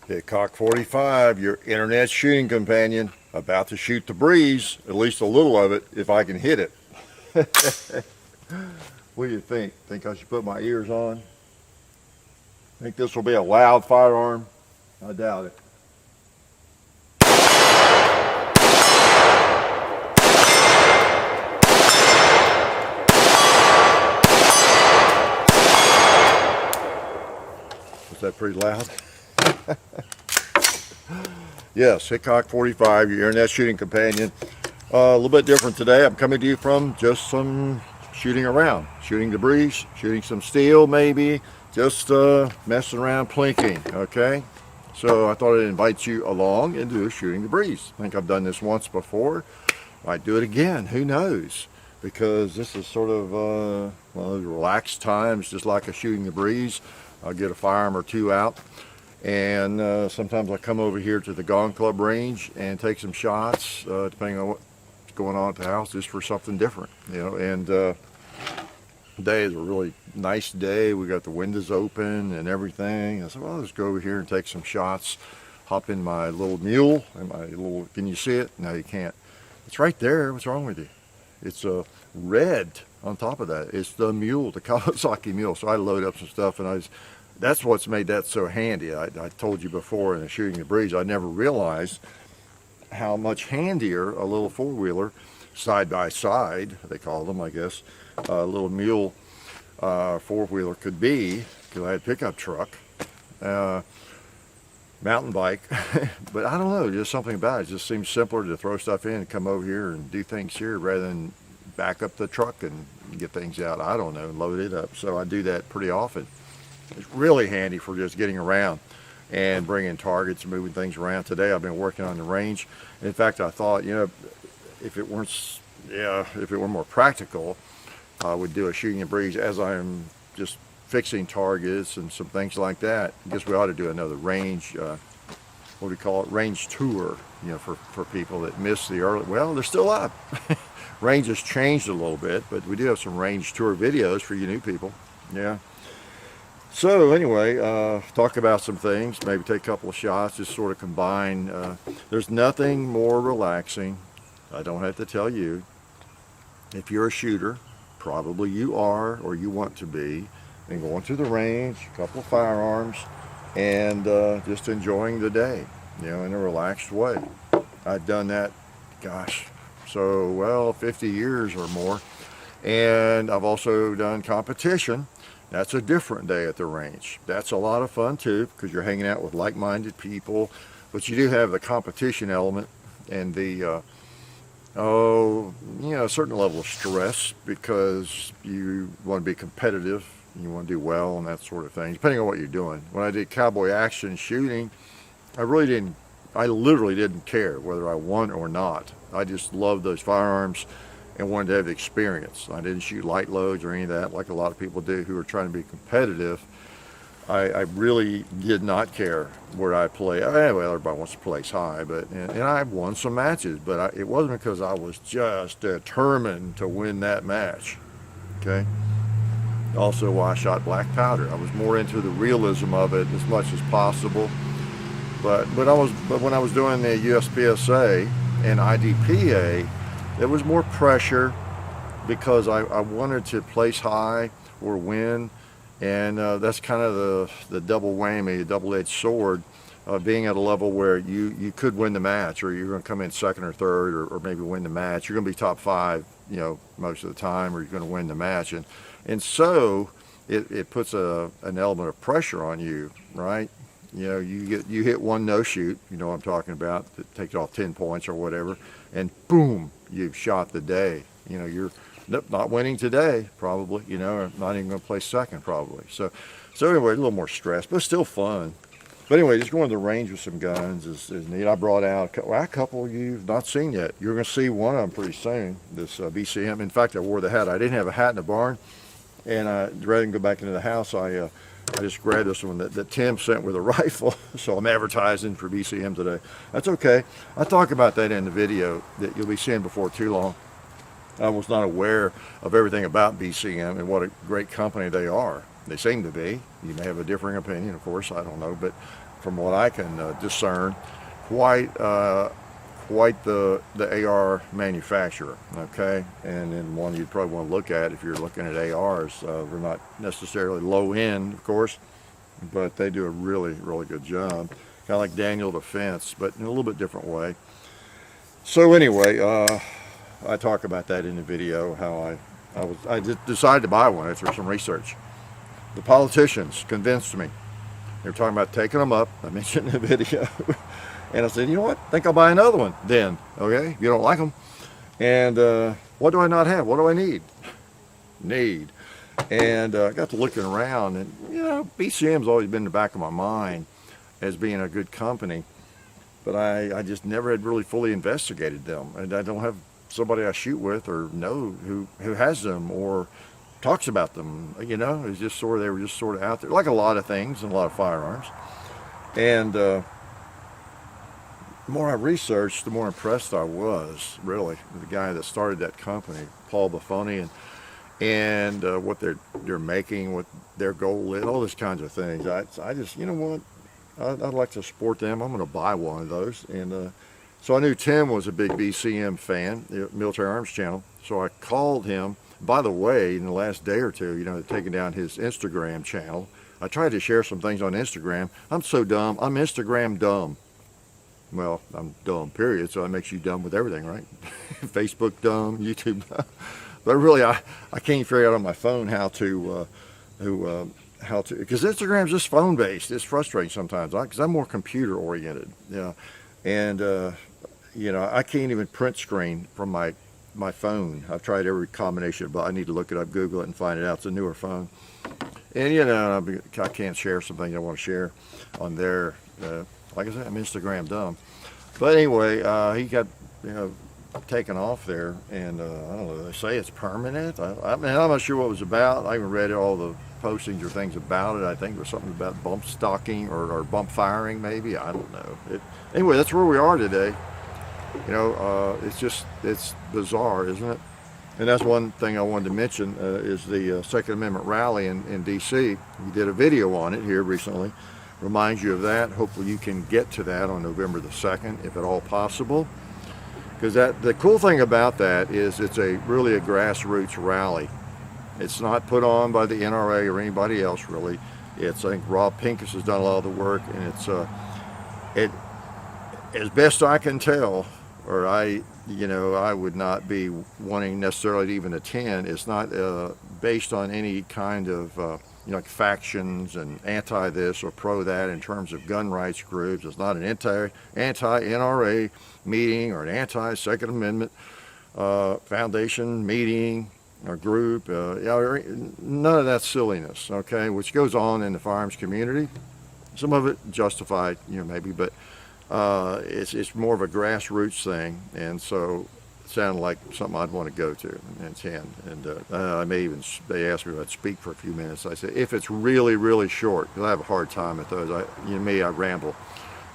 Hickok 45, your internet shooting companion, about to shoot the breeze, at least a little of it, if I can hit it. What do you think? Think I should put my ears on? Think this will be a loud firearm? I doubt it. Was that pretty loud? Yes, Hickok 45, your internet shooting companion. A little bit different today. I'm coming to you from just some shooting around, shooting the breeze, shooting some steel maybe, just messing around, plinking, okay? So I thought I'd invite you along and do shooting the breeze. I think I've done this once before. Might do it again, who knows? Because this is sort of one of those relaxed times, just like a shooting the breeze. I'll get a firearm or two out. And sometimes I come over here to the Gun Club range and take some shots, depending on what's going on at the house, just for something different, you know. And today is a really nice day. We got the windows open and everything. I said, well, let's go over here and take some shots. Hop in my little mule and my little, can you see it? No, you can't. It's right there. What's wrong with you? It's red on top of that. It's the mule, the Kawasaki mule. So I load up some stuff, and that's what's made that so handy. I told you before in the shooting the breeze, I never realized how much handier a little four-wheeler, side by side, they call them, I guess, a little mule four-wheeler could be, because I had a pickup truck, mountain bike, but I don't know, just something about it. It just seems simpler to throw stuff in and come over here and do things here rather than back up the truck and get things out, I don't know, and load it up. So I do that pretty often. It's really handy for just getting around and bringing targets and moving things around. Today I've been working on the range. In fact, I thought, you know, if it were more practical, I would do a shooting the breeze as I'm just fixing targets and some things like that. I guess we ought to do another range, what do we call it, range tour, you know, for people that miss the early, well, they're still up. Range has changed a little bit, but we do have some range tour videos for you new people, yeah. So anyway, talk about some things, maybe take a couple of shots, just sort of combine. There's nothing more relaxing, I don't have to tell you, if you're a shooter, probably you are or you want to be, and going to the range, a couple of firearms, and just enjoying the day, you know, in a relaxed way. I've done that, gosh, so, well, 50 years or more, and I've also done competition. That's a different day at the range. That's a lot of fun too, because you're hanging out with like-minded people, but you do have the competition element and the, a certain level of stress, because you want to be competitive, you want to do well and that sort of thing, depending on what you're doing. When I did cowboy action shooting, I literally didn't care whether I won or not. I just loved those firearms and wanted to have the experience. I didn't shoot light loads or any of that like a lot of people do who are trying to be competitive. I really did not care where I play. Well, everybody wants to place high, and I won some matches, but it wasn't because I was just determined to win that match. Okay. Also, why I shot black powder. I was more into the realism of it as much as possible. But when I was doing the USPSA and IDPA, there was more pressure because I wanted to place high or win, and that's kind of the double whammy, double-edged sword of being at a level where you could win the match, or you're going to come in second or third, or maybe win the match. You're going to be top 5, you know, most of the time, or you're going to win the match, and so it puts an element of pressure on you, right? You know, you hit one no shoot, you know what I'm talking about, that takes off 10 points or whatever, and boom, you've shot the day. You know, you're not winning today, probably, you know, or not even going to play second, probably. So anyway, a little more stress, but still fun. But anyway, just going to the range with some guns is neat. I brought out a couple you've not seen yet. You're going to see one of them pretty soon, this BCM. In fact, I wore the hat. I didn't have a hat in the barn, and rather than go back into the house, I just grabbed this one that Tim sent with a rifle, so I'm advertising for BCM today. That's okay. I talk about that in the video that you'll be seeing before too long. I was not aware of everything about BCM and what a great company they are. They seem to be. You may have a differing opinion, of course, I don't know, but from what I can discern, quite the AR manufacturer, okay? And then one you'd probably want to look at if you're looking at ARs. They're not necessarily low end, of course, but they do a really, really good job. Kind of like Daniel Defense, but in a little bit different way. So anyway, I talk about that in the video, how I just decided to buy one after some research. The politicians convinced me. They were talking about taking them up. I mentioned in the video. And I said, you know what? I think I'll buy another one then. Okay, you don't like them. And what do I not have? What do I need? And I got to looking around, and you know, BCM's always been in the back of my mind as being a good company, but I just never had really fully investigated them, and I don't have somebody I shoot with or know who has them or talks about them. You know, it's just sort of, they were just sort of out there, like a lot of things and a lot of firearms. And the more I researched, the more impressed I was, really, with the guy that started that company, Paul Buffoni, and what they're making, what their goal is, all these kinds of things. I just, you know what, I'd like to support them. I'm going to buy one of those. And so I knew Tim was a big BCM fan, the Military Arms Channel. So I called him. By the way, in the last day or two, you know, they're taking down his Instagram channel. I tried to share some things on Instagram. I'm so dumb. I'm Instagram dumb. Well, I'm dumb, period, so that makes you dumb with everything, right? Facebook dumb, YouTube dumb. But really, I can't figure out on my phone how to, because Instagram's just phone-based. It's frustrating sometimes, because I'm more computer-oriented, yeah. And, you know, I can't even print screen from my phone. I've tried every combination, but I need to look it up, Google it, and find it out. It's a newer phone. And, you know, I can't share some things I want to share on there. Like I said, I'm Instagram dumb. But anyway, he got, you know, taken off there, and I don't know, they say it's permanent. I mean, I'm not sure what it was about. I even read all the postings or things about it. I think it was something about bump stocking or bump firing, maybe. I don't know. Anyway, that's where we are today. You know, it's bizarre, isn't it? And that's one thing I wanted to mention is the Second Amendment rally in D.C. We did a video on it here recently. Reminds you of that. Hopefully you can get to that on November the 2nd, if at all possible. Because the cool thing about that is it's really a grassroots rally. It's not put on by the NRA or anybody else, really. I think Rob Pincus has done a lot of the work, and it's as best I can tell, or I would not be wanting necessarily to even attend. It's not based on any kind of like factions and anti this or pro that in terms of gun rights groups. It's not an anti-NRA meeting or an anti-Second Amendment foundation meeting or group. None of that silliness, okay, which goes on in the firearms community. Some of it justified, maybe, but it's more of a grassroots thing, and so it sounded like something I'd want to go to and attend. And they asked me if I'd speak for a few minutes. I said, if it's really, really short, because I have a hard time at those. I ramble.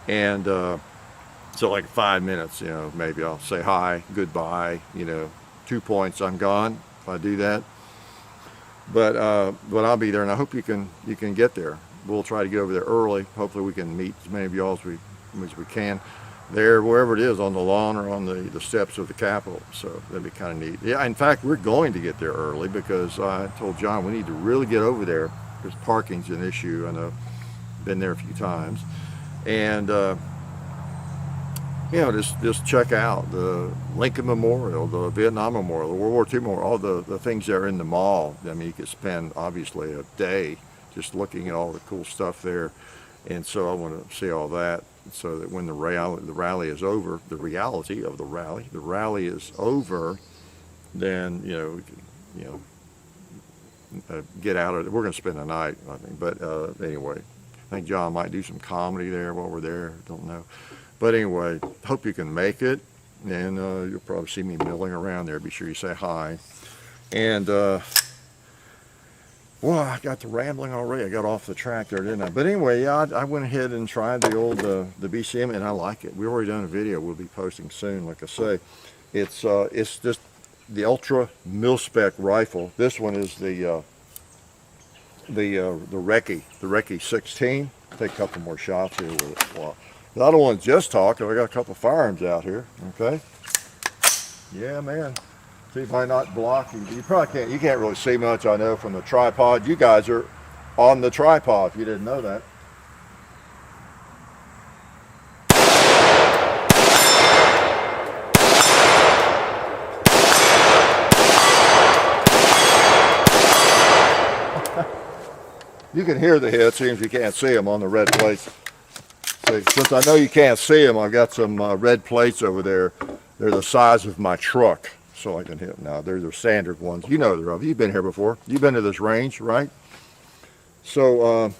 And so like 5 minutes, maybe I'll say hi, goodbye, 2 points, I'm gone if I do that. But I'll be there, and I hope you can get there. We'll try to get over there early. Hopefully we can meet as many of y'all as we can there, wherever it is, on the lawn or on the steps of the Capitol. So that'd be kind of neat. Yeah, in fact, we're going to get there early because I told John we need to really get over there because parking's an issue. I know, been there a few times. And just check out the Lincoln Memorial, the Vietnam Memorial, the World War II Memorial, all the things that are in the mall. I mean, you could spend obviously a day just looking at all the cool stuff there. And so I want to see all that, so that when the rally is over, the reality of the rally is over, then we can get out of it. We're going to spend the night, I think. But anyway, I think John might do some comedy there while we're there. Don't know. But anyway, hope you can make it, and you'll probably see me milling around there. Be sure you say hi. And well, I got to rambling already. I got off the track there, didn't I? But anyway, yeah, I went ahead and tried the old the BCM, and I like it. We've already done a video we'll be posting soon. Like I say, it's just the Ultra Mil-Spec rifle. This one is the the Recce 16. Take a couple more shots here with it. Well, I don't want to just talk. I got a couple of firearms out here. Okay. Yeah, man. See if I not block you. You probably can't. You can't really see much. I know from the tripod. You guys are on the tripod. If you didn't know that. You can hear the hits, even if you can't see them on the red plates. See, since I know you can't see them, I've got some red plates over there. They're the size of my truck, so I can hit them now. They're the standard ones. You know they're of. You've been here before. You've been to this range, right? So,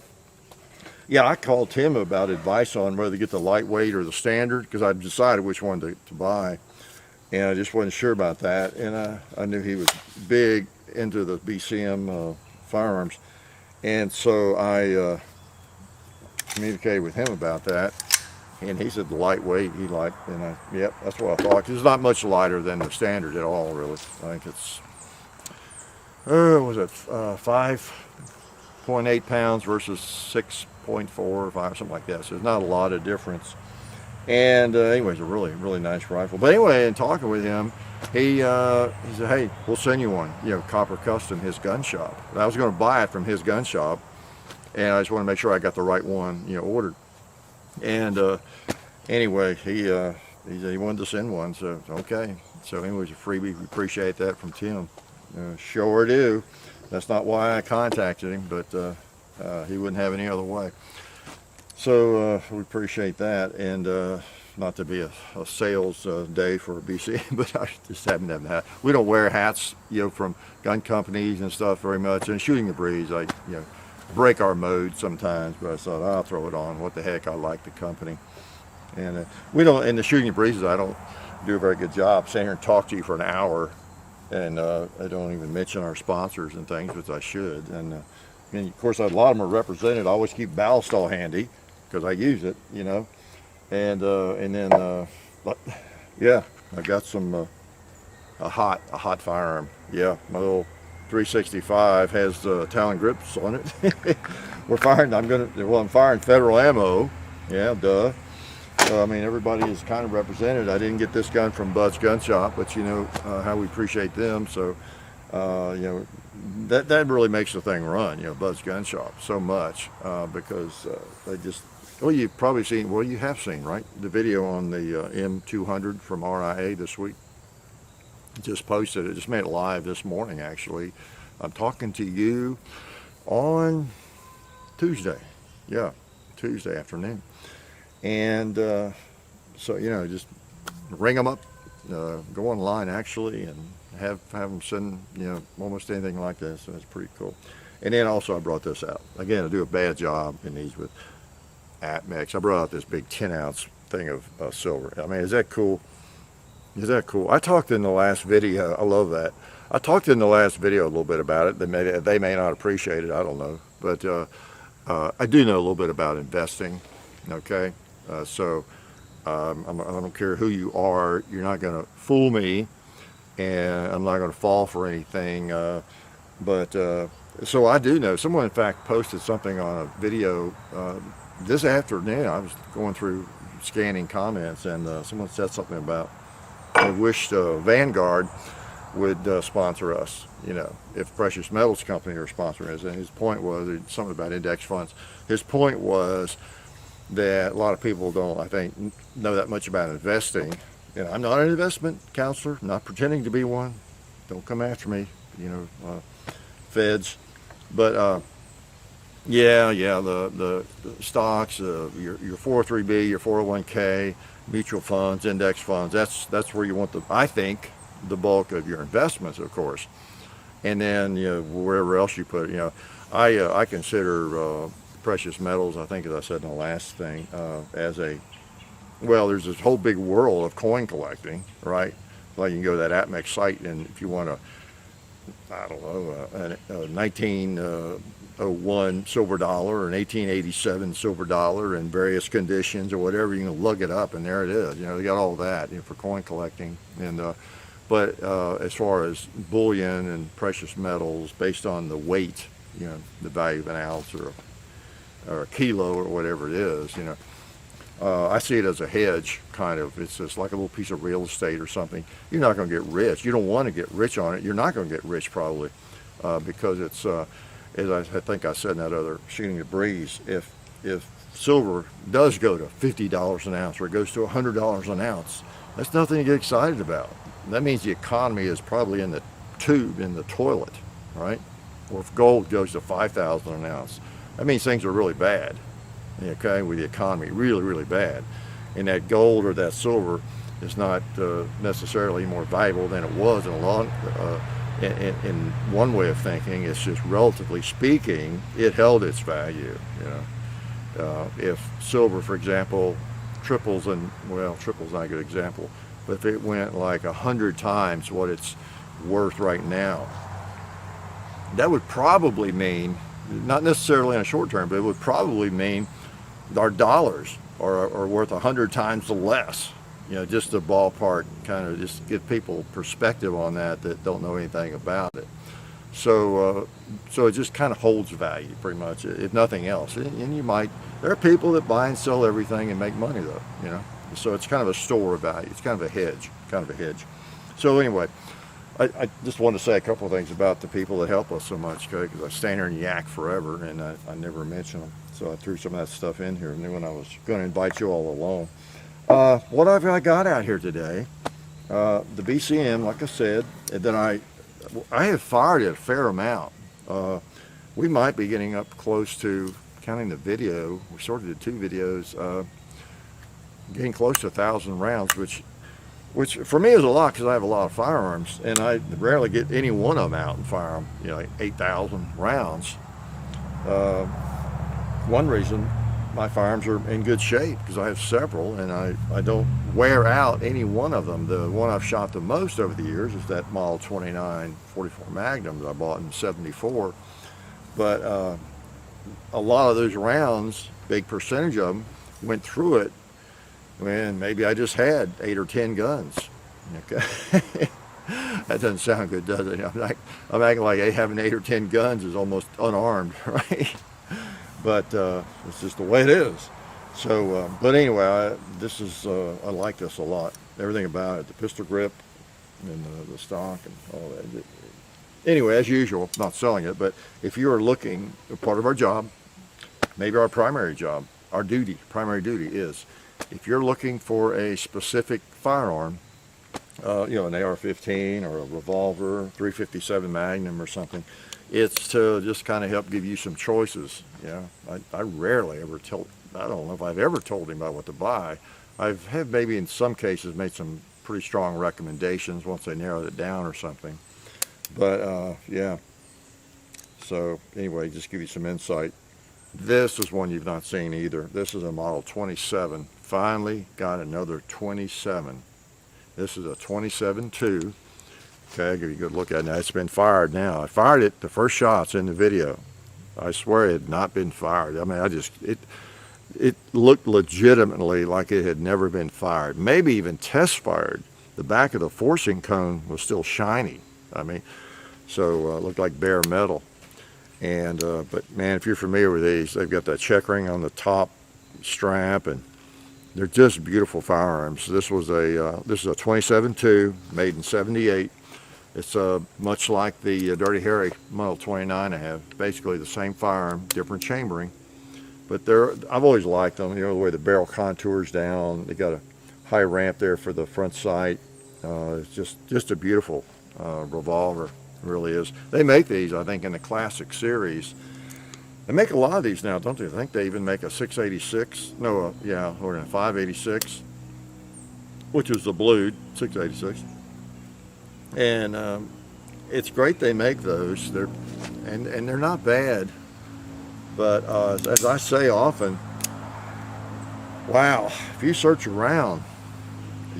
yeah, I called Tim about advice on whether to get the lightweight or the standard, because I decided which one to buy, and I just wasn't sure about that. And I knew he was big into the BCM firearms. And so I communicated with him about that, and he said the lightweight he liked, and yep, that's what I thought. 'Cause it's not much lighter than the standard at all, really. I think it's, was it 5.8 pounds versus 6.4 or 5, something like that. So there's not a lot of difference. And anyways, a really, really nice rifle. But anyway, in talking with him, he said, hey, we'll send you one, Copper Custom, his gun shop. And I was going to buy it from his gun shop, and I just want to make sure I got the right one, ordered. And anyway, he said he wanted to send one, so okay. So anyways, a freebie. We appreciate that from Tim. Sure do. That's not why I contacted him, but he wouldn't have any other way. So we appreciate that, and not to be a sales day for BC, but I just happen to have a hat. We don't wear hats, from gun companies and stuff very much. And shooting the breeze, I, break our mode sometimes, but I thought I'll throw it on. What the heck? I like the company, and we don't. In the shooting the breezes, I don't do a very good job sitting here and talk to you for an hour, and I don't even mention our sponsors and things, which I should. And of course, a lot of them are represented. I always keep Ballistol handy because I use it, and then yeah, I got some a hot firearm. Yeah, my little 365 has Talon grips on it. I'm firing federal ammo. Yeah, duh. I mean, everybody is kind of represented. I didn't get this gun from Bud's Gun Shop, but how we appreciate them. So that really makes the thing run. Bud's Gun Shop so much because they just. Well, you've probably seen, you have seen, right? The video on the M200 from RIA this week. Just posted it, just made it live this morning, actually. I'm talking to you on Tuesday. Yeah, Tuesday afternoon. And so, just ring them up, go online, actually, and have them send, almost anything like this. So it's pretty cool. And then also I brought this out. Again, I do a bad job in these with Atmex. I brought out this big 10-ounce thing of silver. I mean, is that cool? Is that cool? I talked in the last video. I love that. I talked in the last video a little bit about it. They may not appreciate it. I don't know. But I do know a little bit about investing. Okay? So I don't care who you are. You're not going to fool me. And I'm not going to fall for anything. So I do know. Someone, in fact, posted something on a video this afternoon. I was going through scanning comments, and someone said something about they wished Vanguard would sponsor us, if Precious Metals Company are sponsoring us. And his point was something about index funds. His point was that a lot of people don't, I think, know that much about investing. I'm not an investment counselor, not pretending to be one. Don't come after me, feds. But the stocks, your 403b, your 401k, mutual funds, index funds. That's where you want I think the bulk of your investments, of course. And then wherever else you put it. I consider precious metals. I think, as I said in the last thing, as there's this whole big world of coin collecting, right? Like you can go to that Atmex site, and if you want to, I don't know, a 1901 silver dollar, an 1887 silver dollar in various conditions or whatever, you can lug it up, and there it is. They got all that for coin collecting. And but as far as bullion and precious metals, based on the weight the value of an ounce or a kilo or whatever it is. I see it as a hedge, kind of. It's just like a little piece of real estate or something. You're not going to get rich. You don't want to get rich on it. You're not going to get rich probably because it's, as I think I said in that other Shooting the Breeze, if silver does go to $50 an ounce or it goes to $100 an ounce, that's nothing to get excited about. That means the economy is probably in the tube, in the toilet, right? Or if gold goes to 5,000 an ounce, that means things are really bad, okay, with the economy, really, really bad. And that gold or that silver is not necessarily more valuable than it was in one way of thinking. It's just relatively speaking, it held its value, if silver, for example, triples, triple's not a good example, but if it went like 100 times what it's worth right now, that would probably mean, not necessarily in a short term, but it would probably mean our dollars are worth 100 times less. Just a ballpark, kind of just give people perspective on that don't know anything about it. So it just kind of holds value, pretty much, if nothing else. And there are people that buy and sell everything and make money, though, So it's kind of a store of value. It's kind of a hedge, So anyway, I just wanted to say a couple of things about the people that help us so much, okay? Because I stand here and yak forever, and I never mention them. So I threw some of that stuff in here, and then when I was going to invite you all along. What have I got out here today? The BCM, like I said, that I have fired it a fair amount. We might be getting up close to, counting the video, we sort of did 2 videos, getting close to 1,000 rounds, which for me is a lot because I have a lot of firearms, and I rarely get any one of them out and fire them, like 8,000 rounds. One reason my firearms are in good shape because I have several, and I don't wear out any one of them. The one I've shot the most over the years is that Model 29 44 Magnum that I bought in '74. But a lot of those rounds, big percentage of them, went through it when maybe I just had 8 or 10 guns. Okay, that doesn't sound good, does it? I'm acting like having 8 or 10 guns is almost unarmed, right? But it's just the way it is. So, but anyway, I like this a lot. Everything about it, the pistol grip and the stock and all that. Anyway, as usual, not selling it, but if you are looking, part of our job, maybe our primary job, primary duty is, if you're looking for a specific firearm, an AR-15 or a revolver, 357 Magnum or something, it's to just kind of help give you some choices. I rarely ever I don't know if I've ever told anybody what to buy. I've maybe in some cases made some pretty strong recommendations once they narrowed it down or something. But yeah. So anyway, just give you some insight. This is one you've not seen either. This is a Model 27. Finally got another 27. This is a 27-2. Okay, I'll give you a good look at it now. It's been fired now. I fired it, the first shot's in the video. I swear it had not been fired. I mean, it looked legitimately like it had never been fired. Maybe even test fired. The back of the forcing cone was still shiny. I mean, so it looked like bare metal. And, but man, if you're familiar with these, they've got that checkering on the top strap, and they're just beautiful firearms. This is a 27-2, made in '78. It's much like the Dirty Harry Model 29 I have. Basically the same firearm, different chambering. But I've always liked them. The way the barrel contours down. They got a high ramp there for the front sight. It's just a beautiful revolver. It really is. They make these, I think, in the Classic series. They make a lot of these now, don't they? I think they even make a 686. No, or a 586, which was the blued 686. And it's great they make those. They're not bad. But as I say often, wow, if you search around,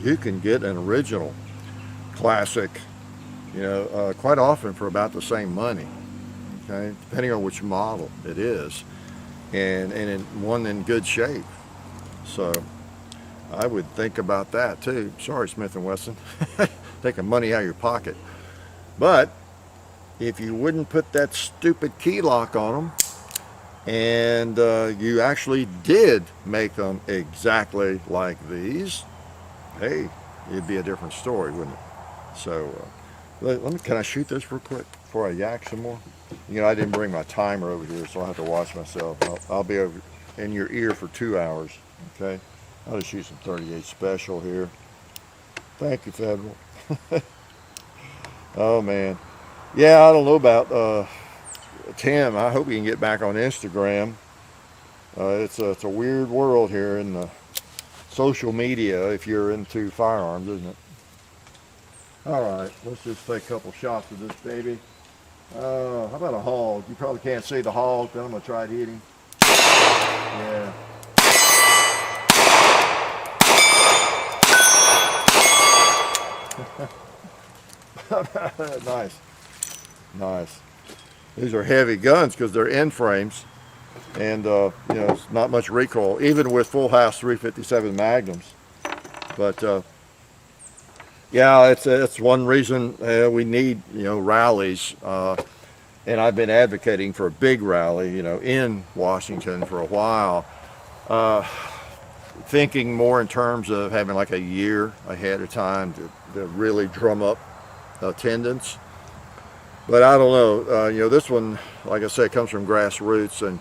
you can get an original classic, quite often for about the same money. Okay, depending on which model it is, and in one in good shape. So I would think about that too. Sorry, Smith & Wesson, taking money out of your pocket. But if you wouldn't put that stupid key lock on them, and you actually did make them exactly like these, hey, it'd be a different story, wouldn't it? So, let me, can I shoot this real quick before I yak some more? You know, I didn't bring my timer over here, so I'll have to watch myself. I'll be over in your ear for 2 hours, okay? I'll just shoot some 38 special here. Thank you, Federal. Oh, man. Yeah, I don't know about Tim. I hope he can get back on Instagram. It's a weird world here in the social media if you're into firearms, isn't it? All right, let's just take a couple shots of this baby. How about a hog? You probably can't see the hog, but I'm gonna try to hit him. Yeah. Nice, nice. These are heavy guns because they're end frames, and you know, it's not much recoil, even with full house 357 Magnums. But yeah, it's one reason we need, you know, rallies. And I've been advocating for a big rally, you know, in Washington for a while, thinking more in terms of having like a year ahead of time to really drum up attendance. But I don't know, you know, this one, like I said, comes from grassroots,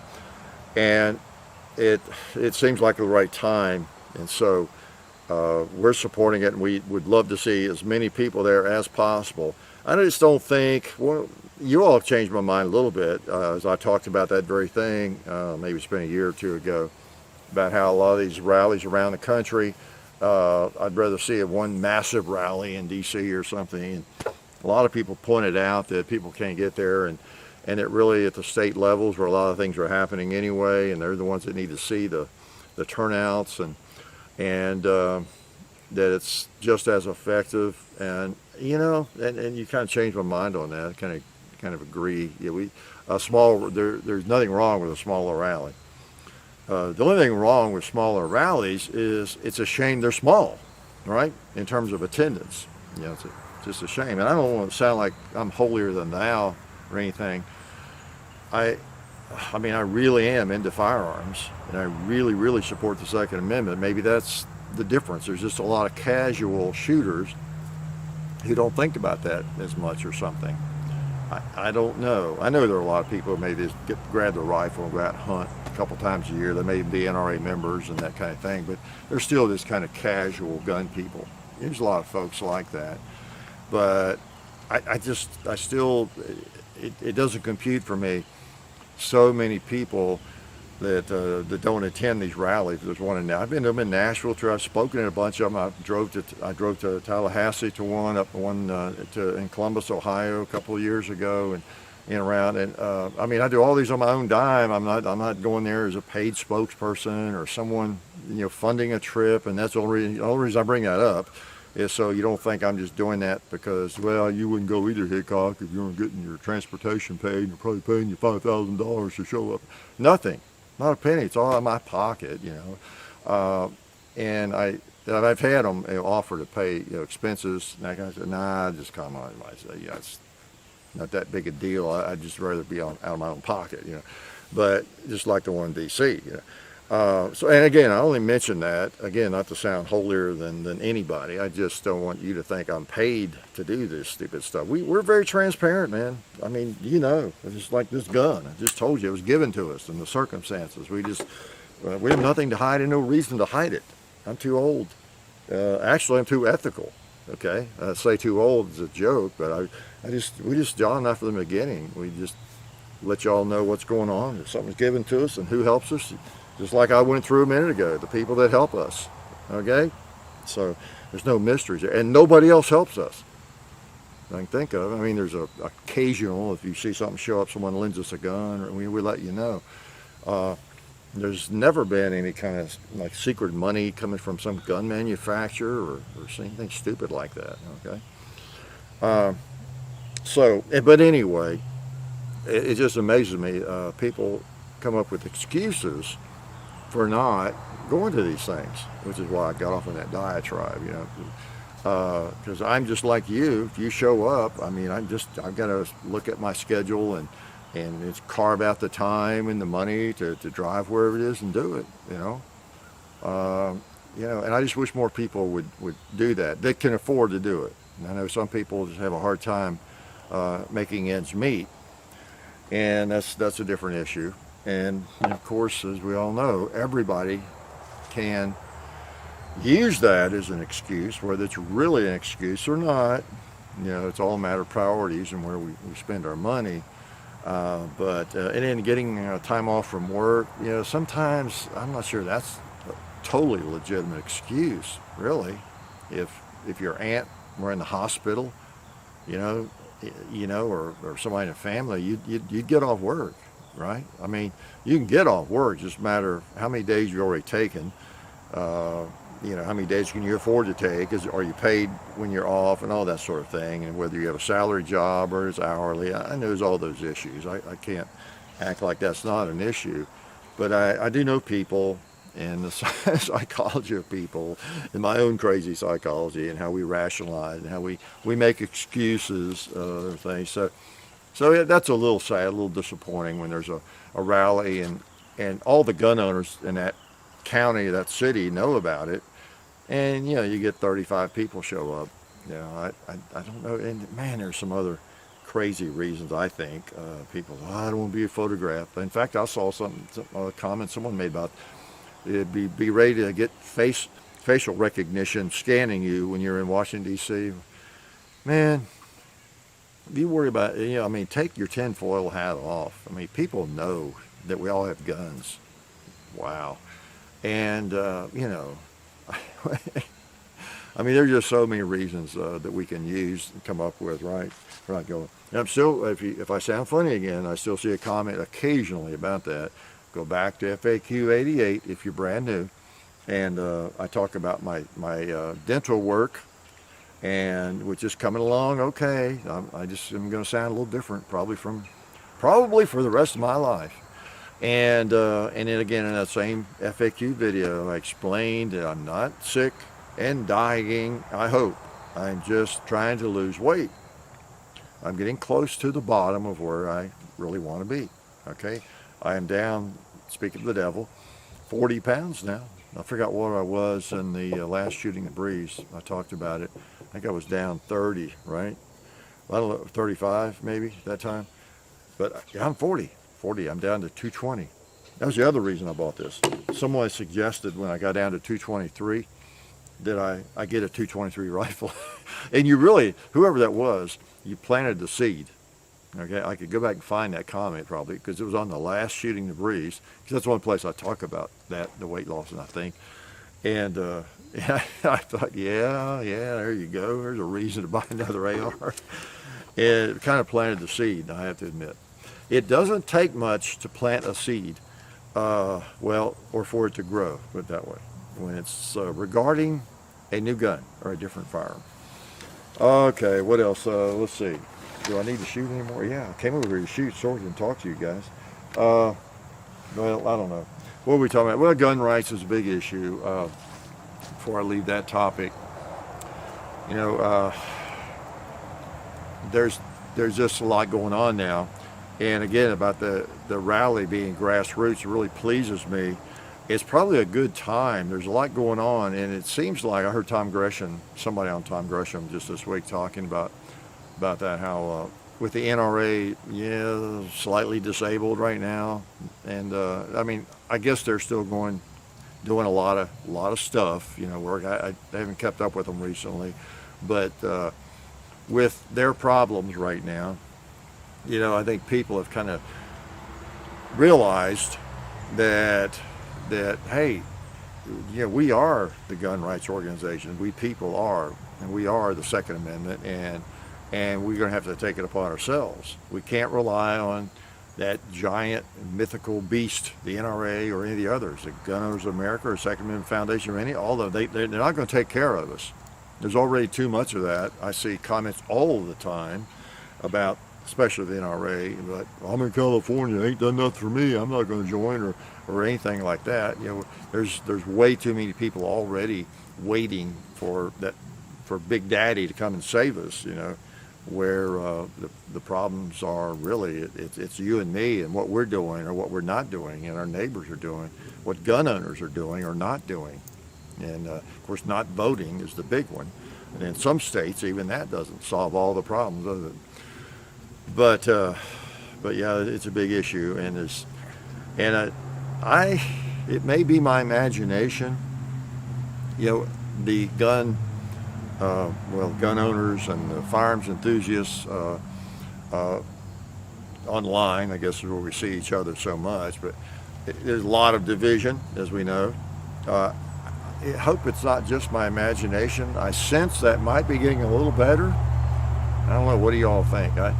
and it seems like the right time, and so we're supporting it, and we would love to see as many people there as possible. I just don't think, well, you all have changed my mind a little bit as I talked about that very thing, maybe it's been a year or two ago, about how a lot of these rallies around the country, I'd rather see one massive rally in DC or something. And a lot of people pointed out that people can't get there, and it really at the state levels where a lot of things are happening anyway, and they're the ones that need to see the turnouts, and that it's just as effective. And you know, and you kind of changed my mind on that. I kind of agree. Yeah, there's nothing wrong with a smaller rally. The only thing wrong with smaller rallies is it's a shame they're small, right? In terms of attendance, you know, it's just a shame. And I don't want to sound like I'm holier than thou or anything. I mean, I really am into firearms, and I really, really support the Second Amendment. Maybe that's the difference. There's just a lot of casual shooters who don't think about that as much or something. I don't know. I know there are a lot of people who maybe just grab their rifle and go out and hunt a couple times a year. They may be NRA members and that kind of thing, but they're still just kind of casual gun people. There's a lot of folks like that. But I still, it doesn't compute for me. So many people that don't attend these rallies. There's one in, I've been in Nashville too. I've spoken at a bunch of them. I drove to Tallahassee to one, up one in Columbus, Ohio, a couple of years ago, and around. And I mean, I do all these on my own dime. I'm not going there as a paid spokesperson or someone, you know, funding a trip. And that's the only reason I bring that up is so you don't think I'm just doing that because, well, you wouldn't go either, Hickok, if you weren't getting your transportation paid and they're probably paying you $5,000 to show up. Nothing. Not a penny. It's all out of my pocket, you know. And I've had them offer to pay, you know, expenses. And I said, nah, just come on. I said, yeah, it's not that big a deal. I'd just rather be out of my own pocket, you know. But just like the one in D.C., you know. So, and again, I only mention that, again, not to sound holier than anybody. I just don't want you to think I'm paid to do this stupid stuff. We're very transparent, man. I mean, you know, it's just like this gun. I just told you it was given to us in the circumstances. We have nothing to hide and no reason to hide it. I'm too old. Actually, I'm too ethical. Okay, I say too old is a joke, but we just John, after the beginning, we just let y'all know what's going on. If something's given to us and who helps us. Just like I went through a minute ago, the people that help us, okay? So there's no mysteries there, and nobody else helps us. I can think of. I mean, there's a occasional, if you see something show up, someone lends us a gun, or we let you know. There's never been any kind of like secret money coming from some gun manufacturer or anything stupid like that, okay? But anyway, it just amazes me. People come up with excuses for not going to these things, which is why I got off on that diatribe, you know. because I'm just like you. If you show up, I mean, I've got to look at my schedule and it's carve out the time and the money to drive wherever it is and do it, and I just wish more people would do that. They can afford to do it. And I know some people just have a hard time making ends meet, and that's a different issue. And of course, as we all know, everybody can use that as an excuse, whether it's really an excuse or not. It's all a matter of priorities and where we spend our money. And then getting time off from work, sometimes I'm not sure that's a totally legitimate excuse, really. If your aunt were in the hospital, or somebody in the family, you'd get off work, right? I mean, you can get off work, just a matter of how many days you've already taken. How many days can you afford to take? Are you paid when you're off and all that sort of thing? And whether you have a salary job or it's hourly, I know there's all those issues. I can't act like that's not an issue. But I do know people and the psychology of people and my own crazy psychology and how we rationalize and how we make excuses and things. So yeah, that's a little sad, a little disappointing when there's a rally and all the gun owners in that county, that city know about it. And, you get 35 people show up. I don't know. And, man, there's some other crazy reasons, I think. People, I don't want to be photographed. In fact, I saw a comment someone made about be ready to get facial recognition scanning you when you're in Washington, D.C. Man, you worry about, take your tinfoil hat off. I mean, people know that we all have guns. Wow. And, there's just so many reasons that we can use and come up with, right? Right, going. And I'm still, if I sound funny again, I still see a comment occasionally about that. Go back to FAQ 88 if you're brand new. And I talk about my dental work, and which is coming along okay. I'm going to sound a little different, probably for the rest of my life. And then again in that same FAQ video, I explained that I'm not sick and dying, I hope. I'm just trying to lose weight. I'm getting close to the bottom of where I really want to be, okay? I am down, speaking of the devil, 40 pounds now. I forgot what I was in the last Shooting the Breeze. I talked about it. I think I was down 30, right? I don't know, 35 maybe that time. But I'm 40. I'm down to 220. That was the other reason I bought this. Someone suggested when I got down to 223 that I get a 223 rifle. And you really, whoever that was, you planted the seed. Okay, I could go back and find that comment probably because it was on the last Shooting the Breeze. Because that's one place I talk about that, the weight loss, and I think. And I thought, yeah, there you go. There's a reason to buy another AR. And it kind of planted the seed, I have to admit. It doesn't take much to plant a seed, or for it to grow, put it that way, when it's regarding a new gun or a different firearm. Okay, what else? Let's see. Do I need to shoot anymore? Yeah, I came over here to shoot swords and talk to you guys. I don't know. What are we talking about? Well, gun rights is a big issue. Before I leave that topic, there's just a lot going on now. And again, about the rally being grassroots really pleases me. It's probably a good time. There's a lot going on, and it seems like I heard somebody on Tom Gresham just this week talking about that, how with the NRA, slightly disabled right now. And I guess they're still doing a lot of stuff, work. I haven't kept up with them recently, but with their problems right now, I think people have kind of realized that hey, we are the gun rights organization. We people are, and we are the Second Amendment, and we're going to have to take it upon ourselves. We can't rely on that giant mythical beast, the NRA or any of the others, the Gun Owners of America or Second Amendment Foundation or any, although they're not going to take care of us. There's already too much of that. I see comments all the time about, especially the NRA, but I'm in California, ain't done nothing for me, I'm not going to join or anything like that. There's way too many people already waiting for that for Big Daddy to come and save us, where the problems are really, it's you and me and what we're doing or what we're not doing and our neighbors are doing, what gun owners are doing or not doing. And of course, not voting is the big one. And in some states, even that doesn't solve all the problems, does it? But yeah, it's a big issue, and it may be my imagination. The gun owners and the firearms enthusiasts online, I guess, is where we see each other so much. But there's a lot of division, as we know. I hope it's not just my imagination. I sense that might be getting a little better. I don't know. What do you all think? It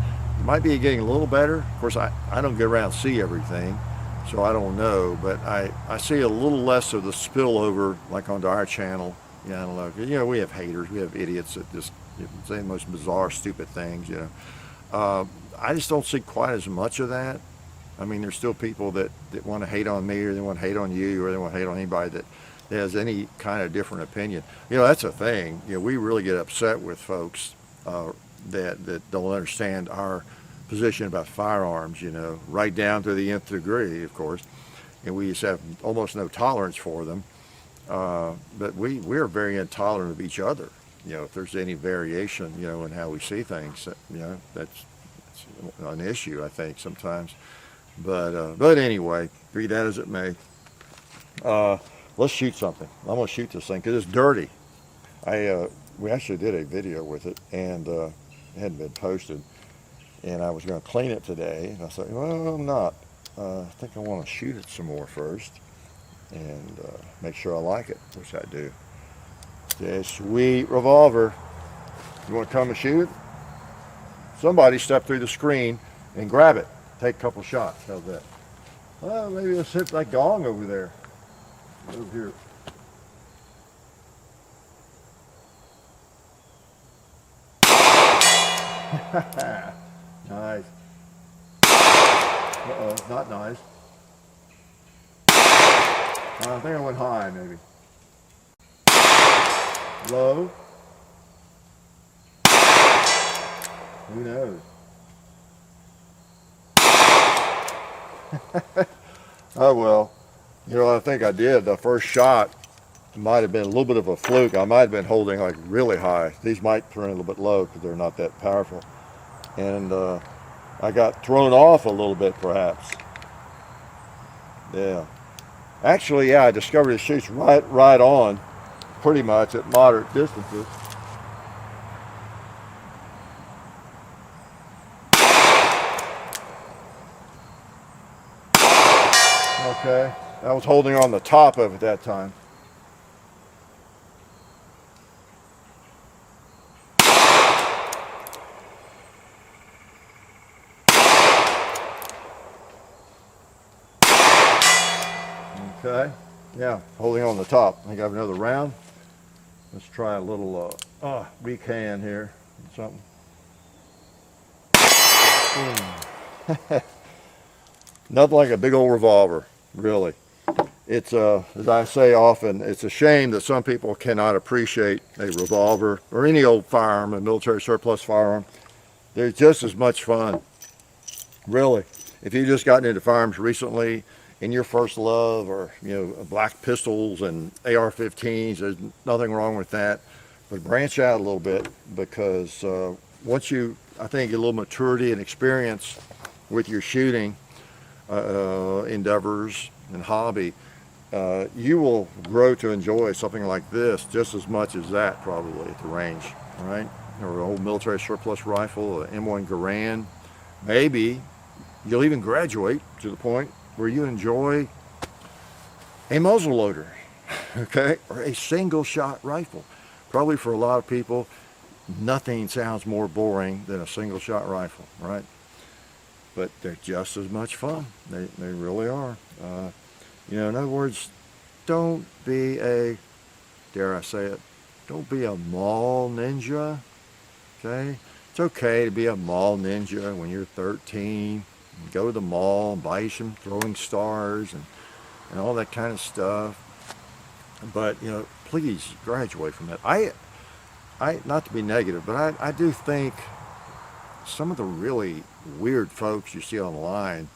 might be getting a little better. Of course, I don't get around and see everything, so I don't know. But I see a little less of the spillover, like onto our channel. I don't know. We have haters. We have idiots that just say the most bizarre, stupid things. I just don't see quite as much of that. I mean, there's still people that want to hate on me, or they want to hate on you, or they want to hate on anybody that has any kind of different opinion. That's a thing. We really get upset with folks that don't understand our position about firearms, right down to the nth degree, of course. And we just have almost no tolerance for them. But we're very intolerant of each other. If there's any variation, in how we see things, that's an issue, I think, sometimes. But anyway, be that as it may, let's shoot something. I'm gonna shoot this thing because it's dirty. We actually did a video with it, and it hadn't been posted. And I was gonna clean it today, and I thought, well, I'm not. I think I want to shoot it some more first, and make sure I like it, which I do. This sweet revolver. You want to come and shoot it? Somebody step through the screen and grab it. Take a couple shots. How's that? Well, maybe let's hit that gong over there. Over here. Nice. Uh-oh, not nice. I think I went high, maybe. Low. Who knows? Oh well. I think I did. The first shot might have been a little bit of a fluke. I might have been holding like really high. These might turn a little bit low because they're not that powerful. And I got thrown off a little bit, perhaps. Yeah. Actually, yeah, I discovered it shoots right on, pretty much at moderate distances. Okay, I was holding on the top of it that time. Okay, yeah, holding on the top. I think I have another round. Let's try a little recan here. Something. Nothing like a big old revolver, really. It's as I say often, it's a shame that some people cannot appreciate a revolver or any old firearm, a military surplus firearm. They're just as much fun, really. If you've just gotten into firearms recently, in your first love, or black pistols and AR-15s, there's nothing wrong with that. But branch out a little bit, because once you, I think, get a little maturity and experience with your shooting endeavors and hobby, you will grow to enjoy something like this just as much as that, probably, at the range, right? Or an old military surplus rifle, an M1 Garand. Maybe you'll even graduate to the point where you enjoy a muzzle loader, okay, or a single shot rifle. Probably for a lot of people, nothing sounds more boring than a single shot rifle, right? But they're just as much fun. They really are. In other words, don't be a, dare I say it, don't be a mall ninja, okay? It's okay to be a mall ninja when you're 13. Go to the mall and buy you some throwing stars and all that kind of stuff. But, please graduate from that. not to be negative, but I do think some of the really weird folks you see online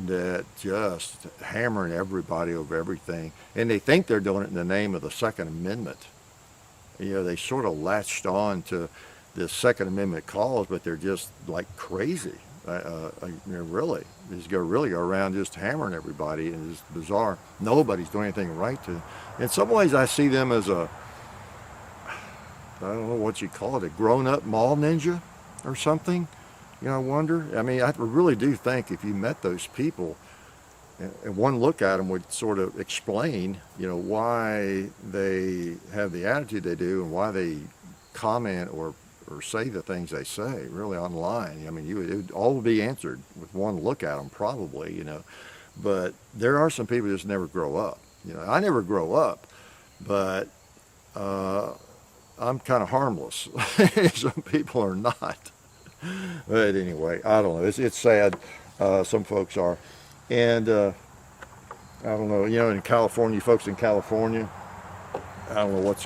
that just hammering everybody over everything, and they think they're doing it in the name of the Second Amendment. They sort of latched on to the Second Amendment cause, but they're just like crazy. Really, just really go around just hammering everybody, and it's bizarre. Nobody's doing anything right to. In some ways, I see them as I don't know what you call it, a grown-up mall ninja or something. I wonder. I mean, I really do think if you met those people, and one look at them would sort of explain, why they have the attitude they do and why they comment or say the things they say, really online. I mean, it would all be answered with one look at them, probably, But there are some people who just never grow up. I never grow up, but I'm kind of harmless. Some people are not. But anyway, I don't know. It's sad. Some folks are. And I don't know, in California, folks in California, I don't know what's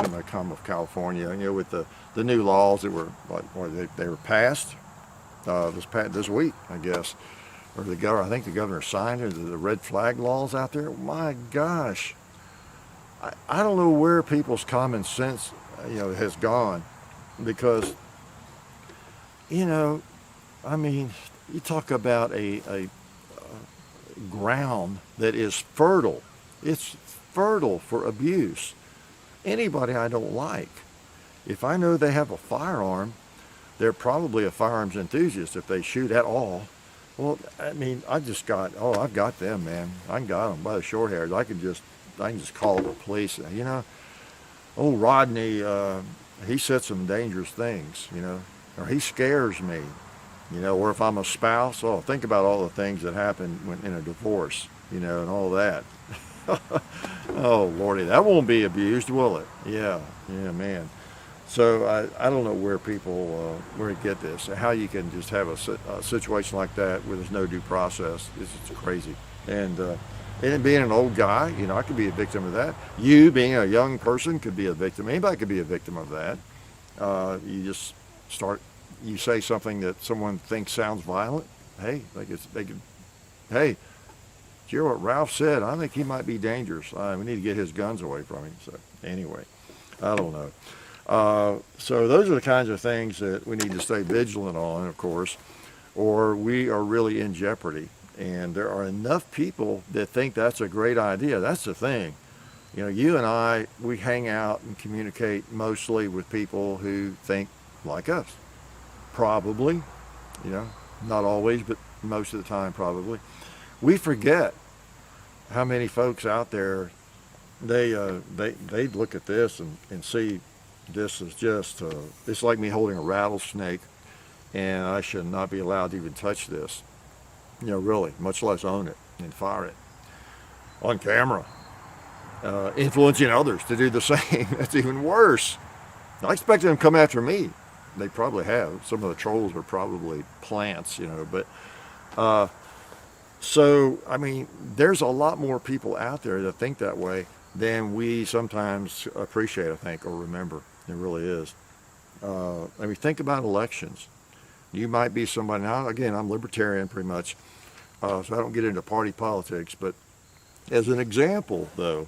going to come of California, with the new laws that were, they were passed this week, I guess. Or I think the governor signed it, the red flag laws out there. My gosh. I don't know where people's common sense, has gone, because, I mean, you talk about a ground that is fertile. It's fertile for abuse. Anybody I don't like, if I know they have a firearm, they're probably a firearms enthusiast if they shoot at all. Well, I mean, I've got them, man. I got them by the short hairs. I can just call the police. Old Rodney, he said some dangerous things, or he scares me, or if I'm a spouse, think about all the things that happen in a divorce, and all that. Oh, Lordy, that won't be abused, will it? Yeah, man. So I don't know where people, where to get this, how you can just have a situation like that where there's no due process. It's crazy. And being an old guy, I could be a victim of that. You being a young person could be a victim. Anybody could be a victim of that. You say something that someone thinks sounds violent. Hey, hey, did you hear what Ralph said? I think he might be dangerous. We need to get his guns away from him. So anyway, I don't know. So those are the kinds of things that we need to stay vigilant on, of course, or we are really in jeopardy. And there are enough people that think that's a great idea. That's the thing. You and I, we hang out and communicate mostly with people who think like us. Probably, not always, but most of the time probably. We forget how many folks out there, they look at this and see this as just, it's like me holding a rattlesnake, and I should not be allowed to even touch this. Really, much less own it and fire it on camera, influencing others to do the same. That's even worse. I expect them to come after me. They probably have. Some of the trolls are probably plants, but so, I mean, there's a lot more people out there that think that way than we sometimes appreciate, I think, or remember. It really is. I mean, think about elections. You might be somebody, now again, I'm libertarian pretty much, so I don't get into party politics, but as an example, though,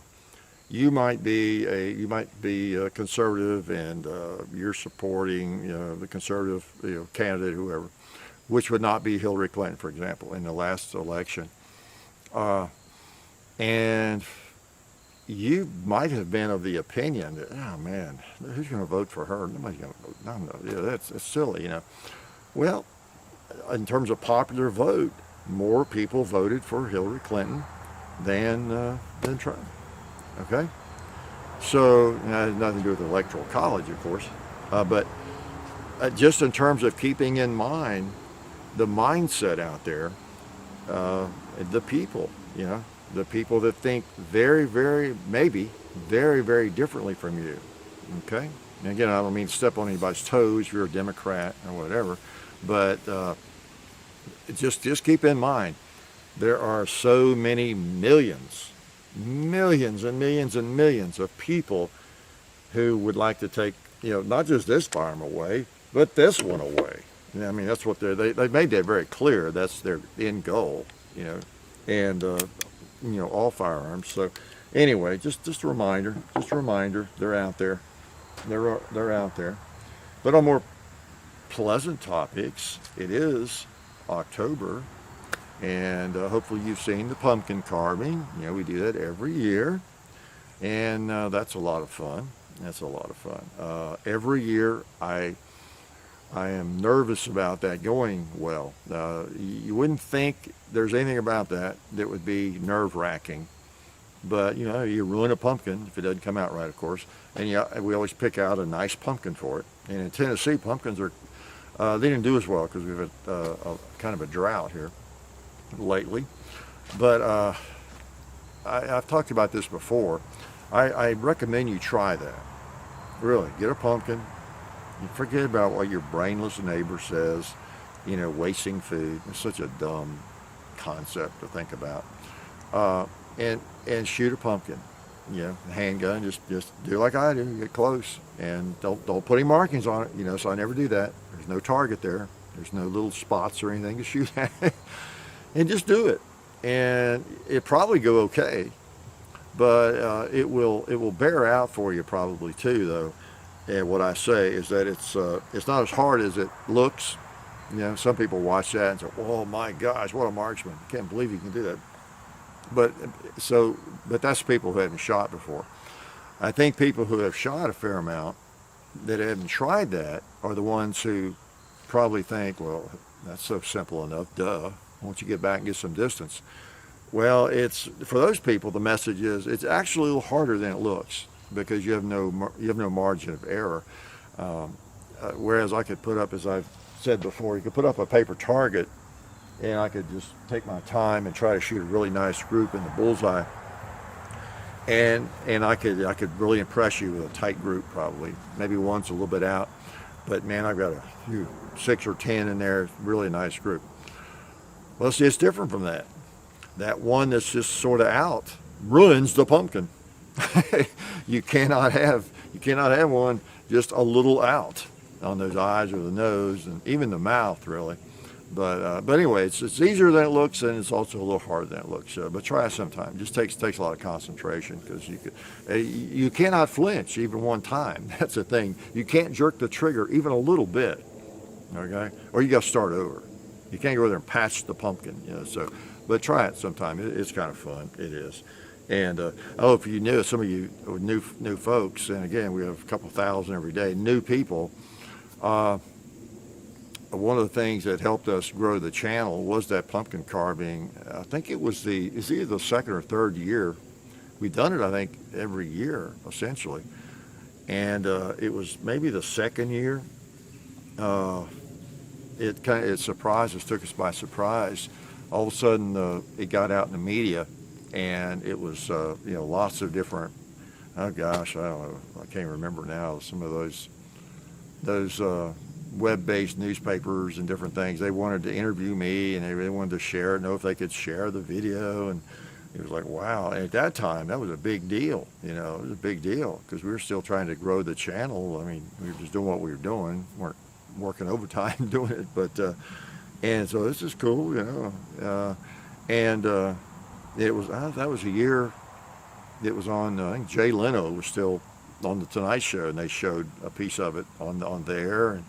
you might be a conservative, and you're supporting the conservative candidate, whoever, which would not be Hillary Clinton, for example, in the last election, and you might have been of the opinion that, oh man, who's going to vote for her? Nobody's going to vote. No, that's silly, Well, in terms of popular vote, more people voted for Hillary Clinton than Trump. Okay, so it has nothing to do with the Electoral College, of course, but just in terms of keeping in mind the mindset out there, the people, the people that think very, very, maybe very, very differently from you. Okay, and again, I don't mean to step on anybody's toes if you're a Democrat or whatever, but just keep in mind there are so many millions and millions and millions of people who would like to take, not just this firearm away, but this one away. I mean, that's what they made that very clear. That's their end goal, and all firearms. So anyway, just a reminder, they're out there, they're out there. But on more pleasant topics, it is October, and hopefully you've seen the pumpkin carving. We do that every year, and that's a lot of fun. Every year I am nervous about that going well. You wouldn't think there's anything about that would be nerve-wracking, but you ruin a pumpkin if it doesn't come out right, of course. And we always pick out a nice pumpkin for it. And in Tennessee, pumpkins are they didn't do as well because we've had a kind of a drought here lately. But I've talked about this before. I recommend you try that. Really, get a pumpkin. You forget about what your brainless neighbor says, wasting food. It's such a dumb concept to think about. And shoot a pumpkin. Handgun, just do like I do, get close. And don't put any markings on it, so I never do that. There's no target there. There's no little spots or anything to shoot at. And just do it. And it probably go okay. But it will bear out for you probably too, though. And what I say is that it's not as hard as it looks. Some people watch that and say, "Oh my gosh, what a marksman! I can't believe you can do that." But that's people who haven't shot before. I think people who have shot a fair amount that haven't tried that are the ones who probably think, "Well, that's so simple enough. Duh. Why don't you get back and get some distance?" Well, it's for those people. The message is it's actually a little harder than it looks, because you have no margin of error. Whereas I could put up, as I've said before, you could put up a paper target, and I could just take my time and try to shoot a really nice group in the bullseye, and I could really impress you with a tight group, probably maybe one's a little bit out, but man, I've got 6 or 10 in there, really nice group. Well, see, it's different from that. That one that's just sort of out ruins the pumpkin. You cannot have one just a little out on those eyes or the nose and even the mouth, really. But anyway, it's easier than it looks, and it's also a little harder than it looks. But try it sometime. It just takes a lot of concentration, because you cannot flinch even one time. That's the thing. You can't jerk the trigger even a little bit, okay? Or you got to start over. You can't go over there and patch the pumpkin, So, but try it sometime. It's kind of fun. It is. And I don't know if you knew, some of you new folks, and again, we have a couple thousand every day, new people. One of the things that helped us grow the channel was that pumpkin carving. I think it's either the second or third year. We've done it, I think, every year, essentially. And it was maybe the second year. It surprised us, took us by surprise. All of a sudden, it got out in the media. And it was, lots of different, oh gosh, I don't know, I can't remember now, some of those web-based newspapers and different things. They wanted to interview me, and they really wanted to know if they could share the video. And it was like, wow. And at that time, that was a big deal. It was a big deal, because we were still trying to grow the channel. I mean, we were just doing what we were doing, weren't working overtime doing it. But, and so this is cool, that was a year. It was on, I think Jay Leno was still on the Tonight Show, and they showed a piece of it on there.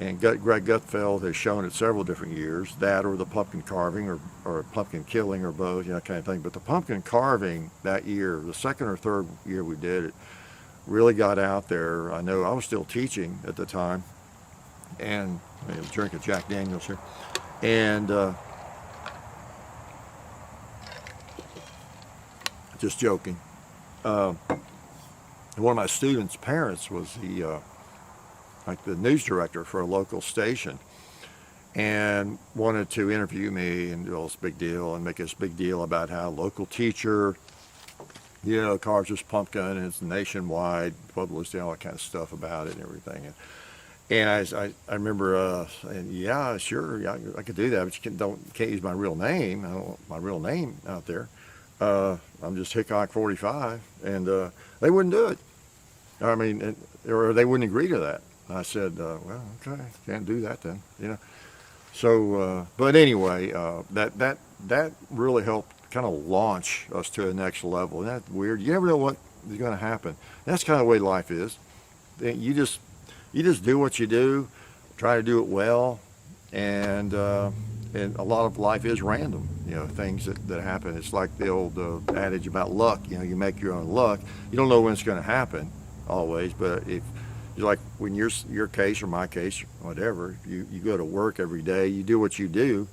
And Greg Gutfeld has shown it several different years, that or the pumpkin carving or pumpkin killing or both, kind of thing. But the pumpkin carving that year, the second or third year we did it, really got out there. I know I was still teaching at the time, and I was drinking Jack Daniels here, and just joking. One of my students' parents was the news director for a local station, and wanted to interview me and do all this big deal and make this big deal about how a local teacher, carves this pumpkin, and it's nationwide publicity, all that kind of stuff about it and everything. And I remember saying, yeah, sure, yeah, I could do that, but you can't use my real name. I don't want my real name out there. I'm just Hickok 45, and they wouldn't do it. I mean, or they wouldn't agree to that. I said, well, okay, can't do that then, you know. So, but anyway, that really helped kind of launch us to the next level. Isn't that weird? You never know what is going to happen. That's kind of the way life is. You just do what you do, try to do it well, and a lot of life is random. You know, things that happen. It's like the old adage about luck. You know, you make your own luck. You don't know when it's going to happen always, but if like when your case or my case, or whatever, you go to work every day, you do what you do,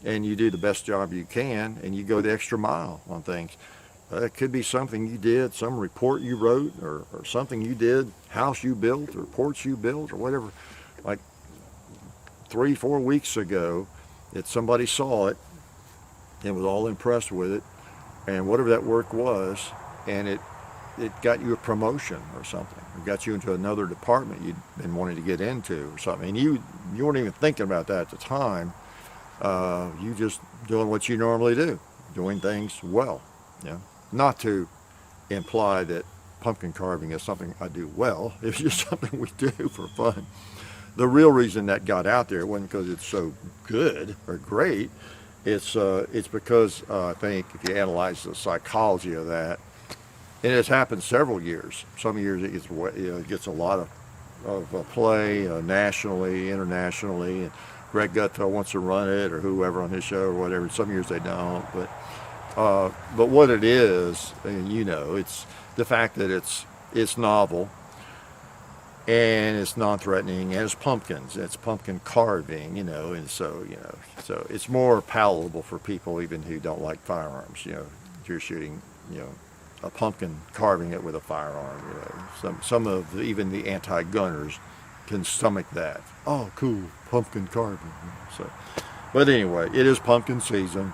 and you do the best job you can, and you go the extra mile on things. It could be something you did, some report you wrote, or something you did, house you built, or reports you built, or whatever. Like 3-4 weeks ago, that somebody saw it and was all impressed with it, and whatever that work was, and it got you a promotion or something. It got you into another department you'd been wanting to get into or something. And you weren't even thinking about that at the time. You just doing what you normally do, doing things well. You know? Not to imply that pumpkin carving is something I do well. It's just something we do for fun. The real reason that got out there wasn't because it's so good or great. It's because I think if you analyze the psychology of that, and it's happened several years. Some years it gets a lot of play nationally, internationally, and Greg Gutfeld wants to run it, or whoever on his show or whatever. Some years they don't, but what it is, and you know, it's the fact that it's novel, and it's non-threatening, and it's pumpkins. It's pumpkin carving, you know, and so it's more palatable for people even who don't like firearms. You know, if you're shooting, you know, a pumpkin, carving it with a firearm. You know, some of even the anti-gunners can stomach that. Oh, cool, pumpkin carving. So, but anyway, it is pumpkin season,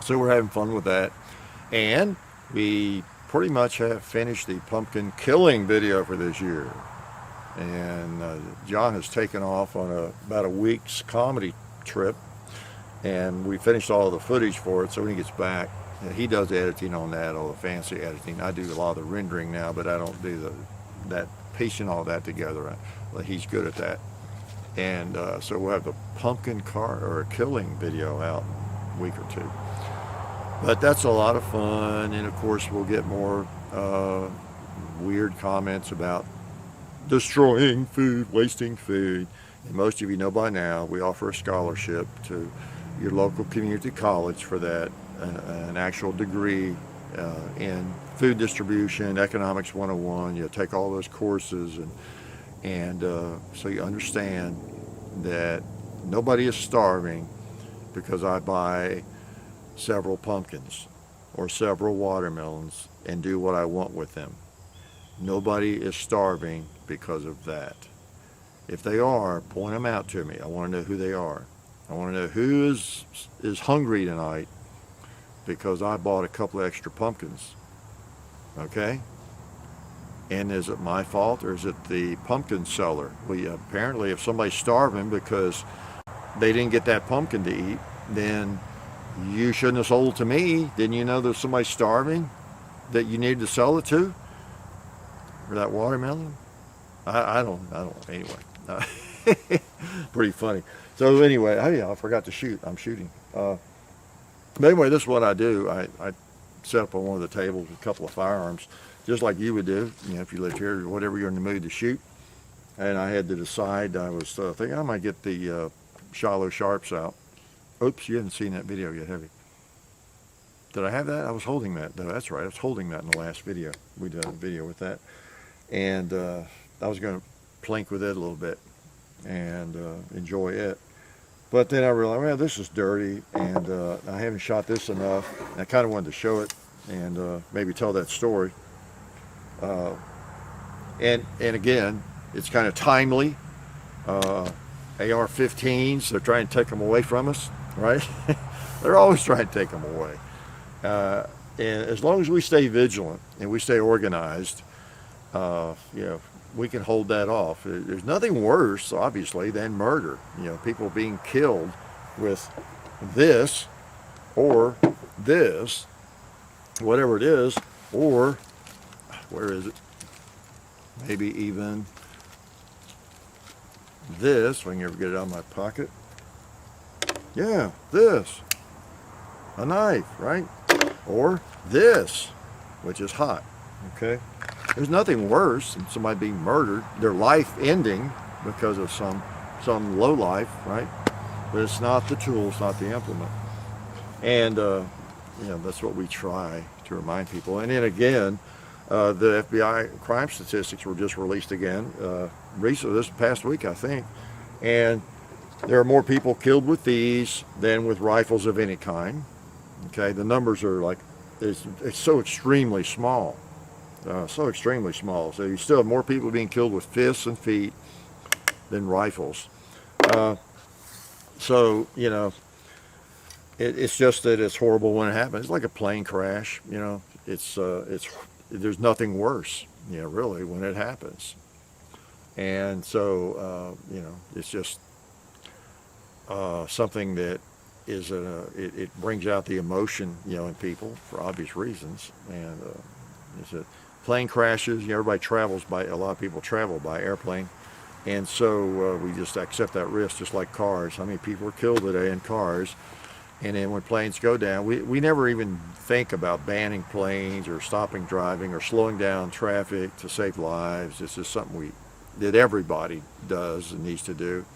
so we're having fun with that, and we pretty much have finished the pumpkin killing video for this year. And John has taken off on about a week's comedy trip, and we finished all the footage for it. So when he gets back, he does the editing on that, all the fancy editing. I do a lot of the rendering now, but I don't do that piecing all that together. He's good at that. And so we'll have the pumpkin killing video out in a week or two. But that's a lot of fun, and of course we'll get more weird comments about destroying food, wasting food. And most of you know by now, we offer a scholarship to your local community college for that, an actual degree in food distribution, economics 101. You take all those courses, and so you understand that nobody is starving because I buy several pumpkins or several watermelons and do what I want with them. Nobody is starving because of that. If they are, point them out to me. I want to know who they are. I want to know who is hungry tonight because I bought a couple of extra pumpkins. Okay? And is it my fault, or is it the pumpkin seller? Apparently, if somebody's starving because they didn't get that pumpkin to eat, then you shouldn't have sold it to me. Didn't you know there's somebody starving that you needed to sell it to? Or that watermelon? I don't anyway. Pretty funny. So anyway, I forgot to shoot. I'm shooting. But anyway, this is what I do. I set up on one of the tables a couple of firearms, just like you would do, you know, if you lived here, or whatever you're in the mood to shoot. And I had to decide. I was thinking I might get the Shiloh Sharps out. Oops, you haven't seen that video yet, have you? Did I have that? I was holding that. No, that's right. I was holding that in the last video. We did a video with that. And I was going to plink with it a little bit and enjoy it. But then I realized, well, this is dirty, and I haven't shot this enough. I kind of wanted to show it and maybe tell that story. And again, it's kind of timely. AR-15s, they're trying to take them away from us, right? They're always trying to take them away. And as long as we stay vigilant and we stay organized, we can hold that off. There's nothing worse, obviously, than murder. You know, people being killed with this or this, whatever it is, or where is it? maybe even this, if I can ever get it out of my pocket. Yeah, this, a knife, right? Or this, which is hot, okay? There's nothing worse than somebody being murdered, their life ending because of some low life, right? But it's not the tool, it's not the implement. And, that's what we try to remind people. And then again, the FBI crime statistics were just released again recently, this past week, I think. And there are more people killed with these than with rifles of any kind. Okay, the numbers are like, it's so extremely small. So extremely small. So you still have more people being killed with fists and feet than rifles. So, it's just that it's horrible when it happens. It's like a plane crash, it's there's nothing worse, really, when it happens. And so, it's just something that is it brings out the emotion, in people for obvious reasons. And it's a plane crashes. Everybody travels by. A lot of people travel by airplane, and so we just accept that risk, just like cars. How many people are killed today in cars? And then when planes go down, we never even think about banning planes or stopping driving or slowing down traffic to save lives. It's just something that everybody does and needs to do.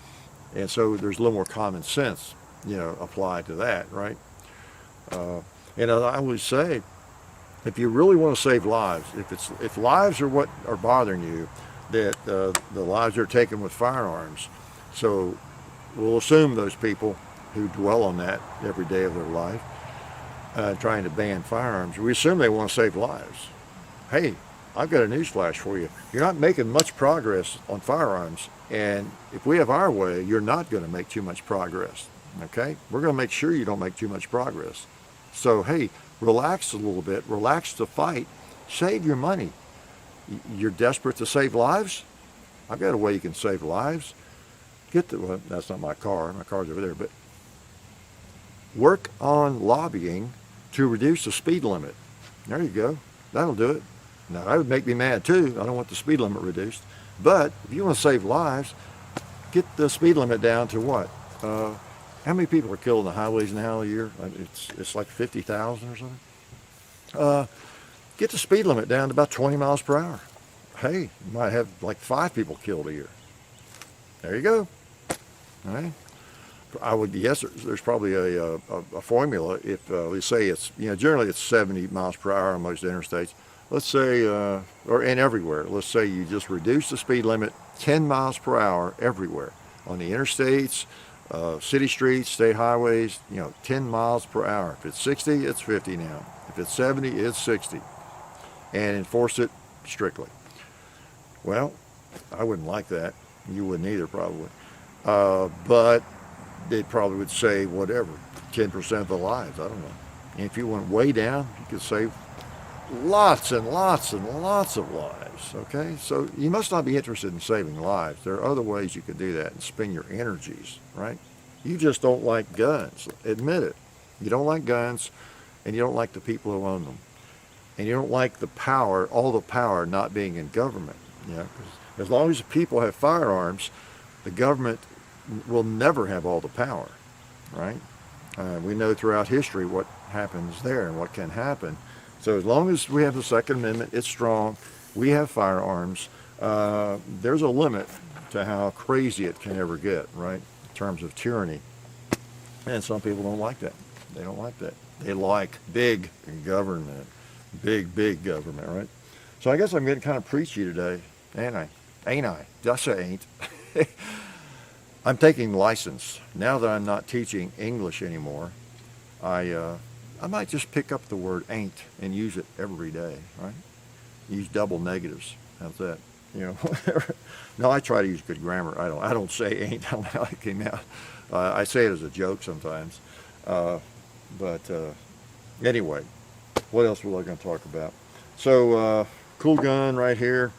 And so there's a little more common sense, applied to that, right? And I always say, if you really want to save lives, if lives are what are bothering you, that the lives are taken with firearms. So we'll assume those people who dwell on that every day of their life, trying to ban firearms, we assume they want to save lives. Hey, I've got a newsflash for you. You're not making much progress on firearms, and if we have our way, you're not going to make too much progress, okay? We're going to make sure you don't make too much progress. So, hey, relax a little bit, relax the fight, save your money. You're desperate to save lives? I've got a way you can save lives. Well, that's not my car's over there, but work on lobbying to reduce the speed limit. There you go. That'll do it. Now, that would make me mad too. I don't want the speed limit reduced. But if you want to save lives, get the speed limit down to what? How many people are killed on the highways now a year? It's like 50,000 or something. Get the speed limit down to about 20 miles per hour. Hey, you might have like 5 people killed a year. There you go. All right. I would guess there's probably a formula. If we say it's, generally it's 70 miles per hour on most interstates. Let's say, and everywhere. Let's say you just reduce the speed limit 10 miles per hour everywhere on the interstates, city streets, state highways. 10 miles per hour. If it's 60, it's 50 now. If it's 70, it's 60, and enforce it strictly. Well, I wouldn't like that. You wouldn't either, probably. But they probably would save whatever, 10% of the lives. I don't know. And if you went way down, you could save lots and lots and lots of lives. Okay, so you must not be interested in saving lives. There are other ways you could do that and spend your energies, right? You just don't like guns. Admit it. You don't like guns, and you don't like the people who own them, and you don't like the power, all the power not being in government. As long as people have firearms, the government will never have all the power, right? We know throughout history what happens there and what can happen. So as long as we have the Second Amendment, it's strong, we have firearms, there's a limit to how crazy it can ever get, right, in terms of tyranny. And some people don't like that. They don't like that. They like big government, big government, right? So I guess I'm getting kind of preachy today, ain't I? Just I ain't. I'm taking license. Now that I'm not teaching English anymore, I might just pick up the word ain't and use it every day, right? Use double negatives. How's that? No, I try to use good grammar. I don't say ain't. I don't know how it came out. I say it as a joke sometimes. But anyway, what else was I going to talk about? So, cool gun right here,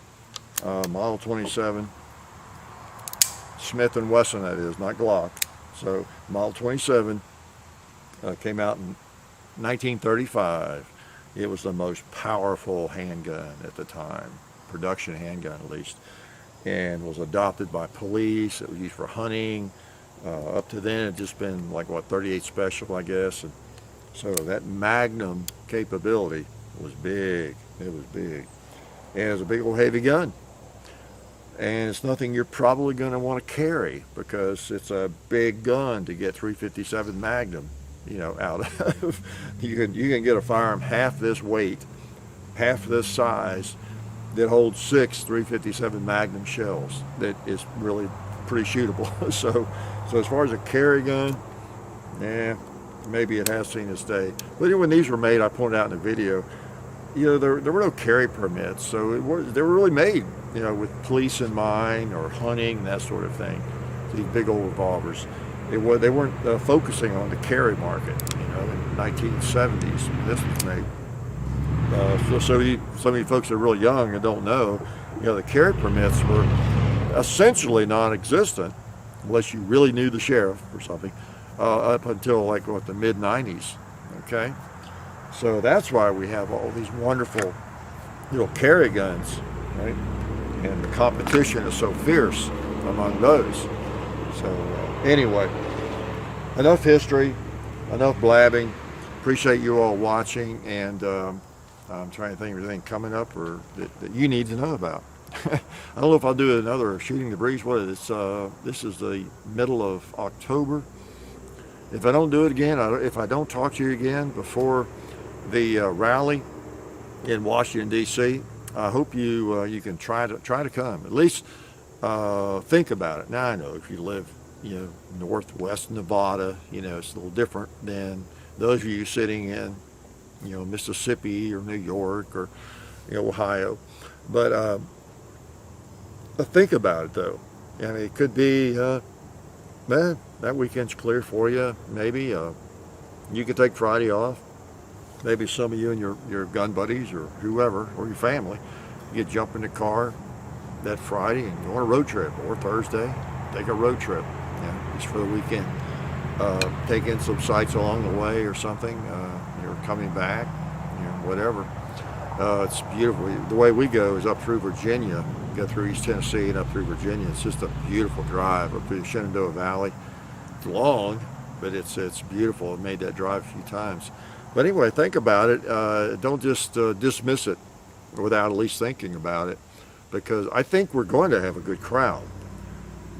Model 27. Smith & Wesson, that is, not Glock. So Model 27 came out in 1935. It was the most powerful handgun at the time. production handgun at least, and was adopted by police. It was used for hunting. Up to then, it had just been like, what, 38 Special, I guess. And so that Magnum capability was big. It was big. And it was a big old heavy gun. And it's nothing you're probably going to want to carry because it's a big gun to get 357 Magnum, out of. You can get a firearm half this weight, half this size, that holds 6 357 Magnum shells. That is really pretty shootable. So as far as a carry gun, maybe it has seen its day. But when these were made, I pointed out in the video, there were no carry permits, so they were really made, with police in mind or hunting, that sort of thing. These big old revolvers. They weren't focusing on the carry market, in the 1970s when this was made. So some of you folks that are real young and don't know, the carry permits were essentially non-existent unless you really knew the sheriff or something, up until the mid 90s. Okay, so that's why we have all these wonderful carry guns, right? And the competition is so fierce among those. So anyway, enough history, enough blabbing. Appreciate you all watching, and I'm trying to think of anything coming up or that you need to know about. I don't know if I'll do another Shooting the Breeze. What is it? This is the middle of October. If I don't do it again, if I don't talk to you again before the rally in Washington D.C., I hope you can try to come. At least think about it. Now I know if you live northwest Nevada, it's a little different than those of you sitting in Mississippi or New York or Ohio, but think about it though. It could be that weekend's clear for you. Maybe you could take Friday off. Maybe some of you and your gun buddies or whoever or your family, you could jump in the car that Friday and go on a road trip, or Thursday, take a road trip, just for the weekend. Take in some sights along the way or something. You're coming back, whatever. It's beautiful. The way we go is up through Virginia, go through East Tennessee and up through Virginia. It's just a beautiful drive up through the Shenandoah Valley. It's long, but it's beautiful. I've made that drive a few times. But anyway, think about it. Don't just dismiss it without at least thinking about it, because I think we're going to have a good crowd.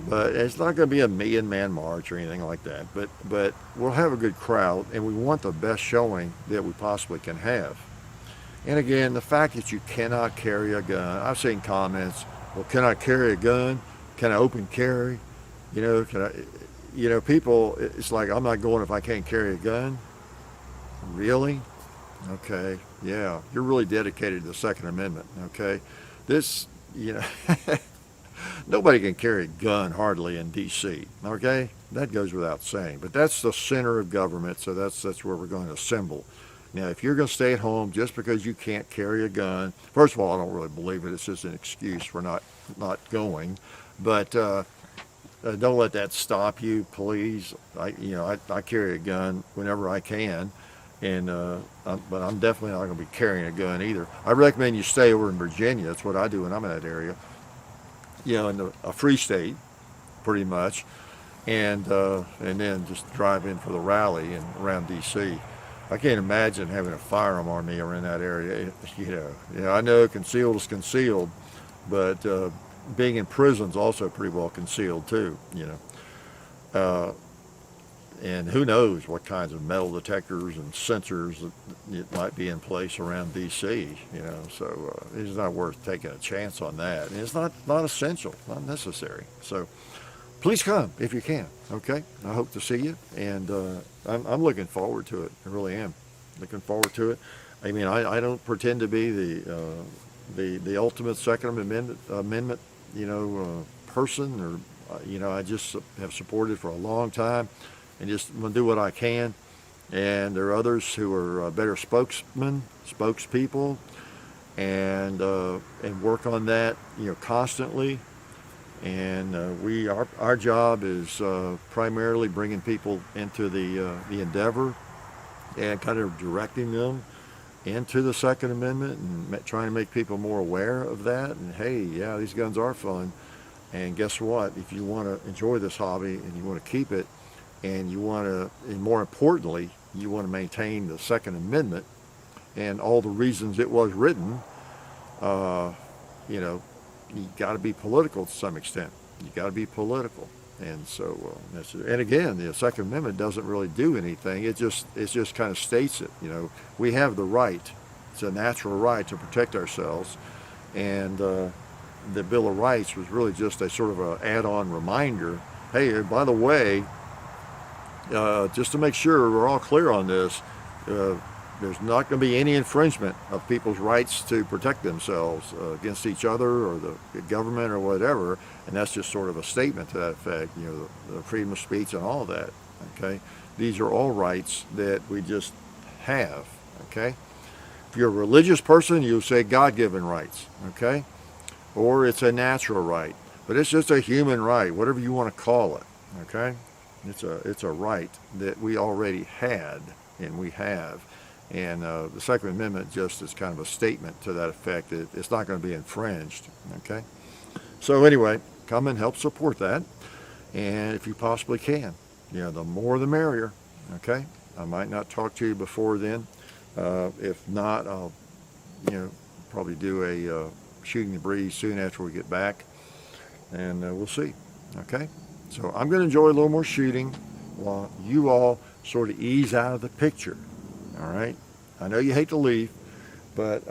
But it's not going to be a 1,000,000-man march or anything like that. But we'll have a good crowd, and we want the best showing that we possibly can have. And again, the fact that you cannot carry a gun. I've seen comments, well, can I carry a gun? Can I open carry? Can I? People, it's like, I'm not going if I can't carry a gun. Really? Okay. Yeah. You're really dedicated to the Second Amendment. Okay. This, nobody can carry a gun hardly in D.C. Okay. That goes without saying. But that's the center of government, so that's where we're going to assemble. Now, if you're going to stay at home just because you can't carry a gun, first of all, I don't really believe it. It's just an excuse for not going. But don't let that stop you, please. I carry a gun whenever I can, and but I'm definitely not going to be carrying a gun either. I recommend you stay over in Virginia. That's what I do when I'm in that area. In a free state, pretty much, and then just drive in for the rally and around D.C. I can't imagine having a firearm on me or in that area. I know concealed is concealed, but being in prison is also pretty well concealed too. And who knows what kinds of metal detectors and sensors that might be in place around D.C. So it's not worth taking a chance on that. And it's not essential, not necessary. So please come if you can. Okay, I hope to see you, and I'm looking forward to it. I really am looking forward to it. I don't pretend to be the ultimate Second Amendment person, or I just have supported it for a long time, and just want to do what I can. And there are others who are better spokespeople, and work on that constantly. And our job is primarily bringing people into the endeavor and kind of directing them into the Second Amendment and trying to make people more aware of that. And hey, yeah, these guns are fun. And guess what? If you want to enjoy this hobby and you want to keep it, and you want to, and more importantly, you want to maintain the Second Amendment and all the reasons it was written, you know, you got to be political to some extent. You got to be political. And so, and again, the Second Amendment doesn't really do anything. It just kind of states it. You know, we have the right. It's a natural right to protect ourselves. And the Bill of Rights was really just a sort of an add-on reminder. Hey, by the way, just to make sure we're all clear on this, there's not going to be any infringement of people's rights to protect themselves against each other or the government or whatever. And that's just sort of a statement to that effect, you know, the freedom of speech and all of that, okay? These are all rights that we just have, okay? If you're a religious person, you say God-given rights, okay? Or it's a natural right, but it's just a human right, whatever you want to call it, okay? It's a right that we already had and we have. And the Second Amendment just is kind of a statement to that effect that it's not going to be infringed, okay? So anyway, come and help support that. And if you possibly can, you know, the more the merrier, okay? I might not talk to you before then. If not, I'll, you know, probably do a shooting the breeze soon after we get back. And we'll see, okay? So I'm going to enjoy a little more shooting while you all sort of ease out of the picture. All right, I know you hate to leave, but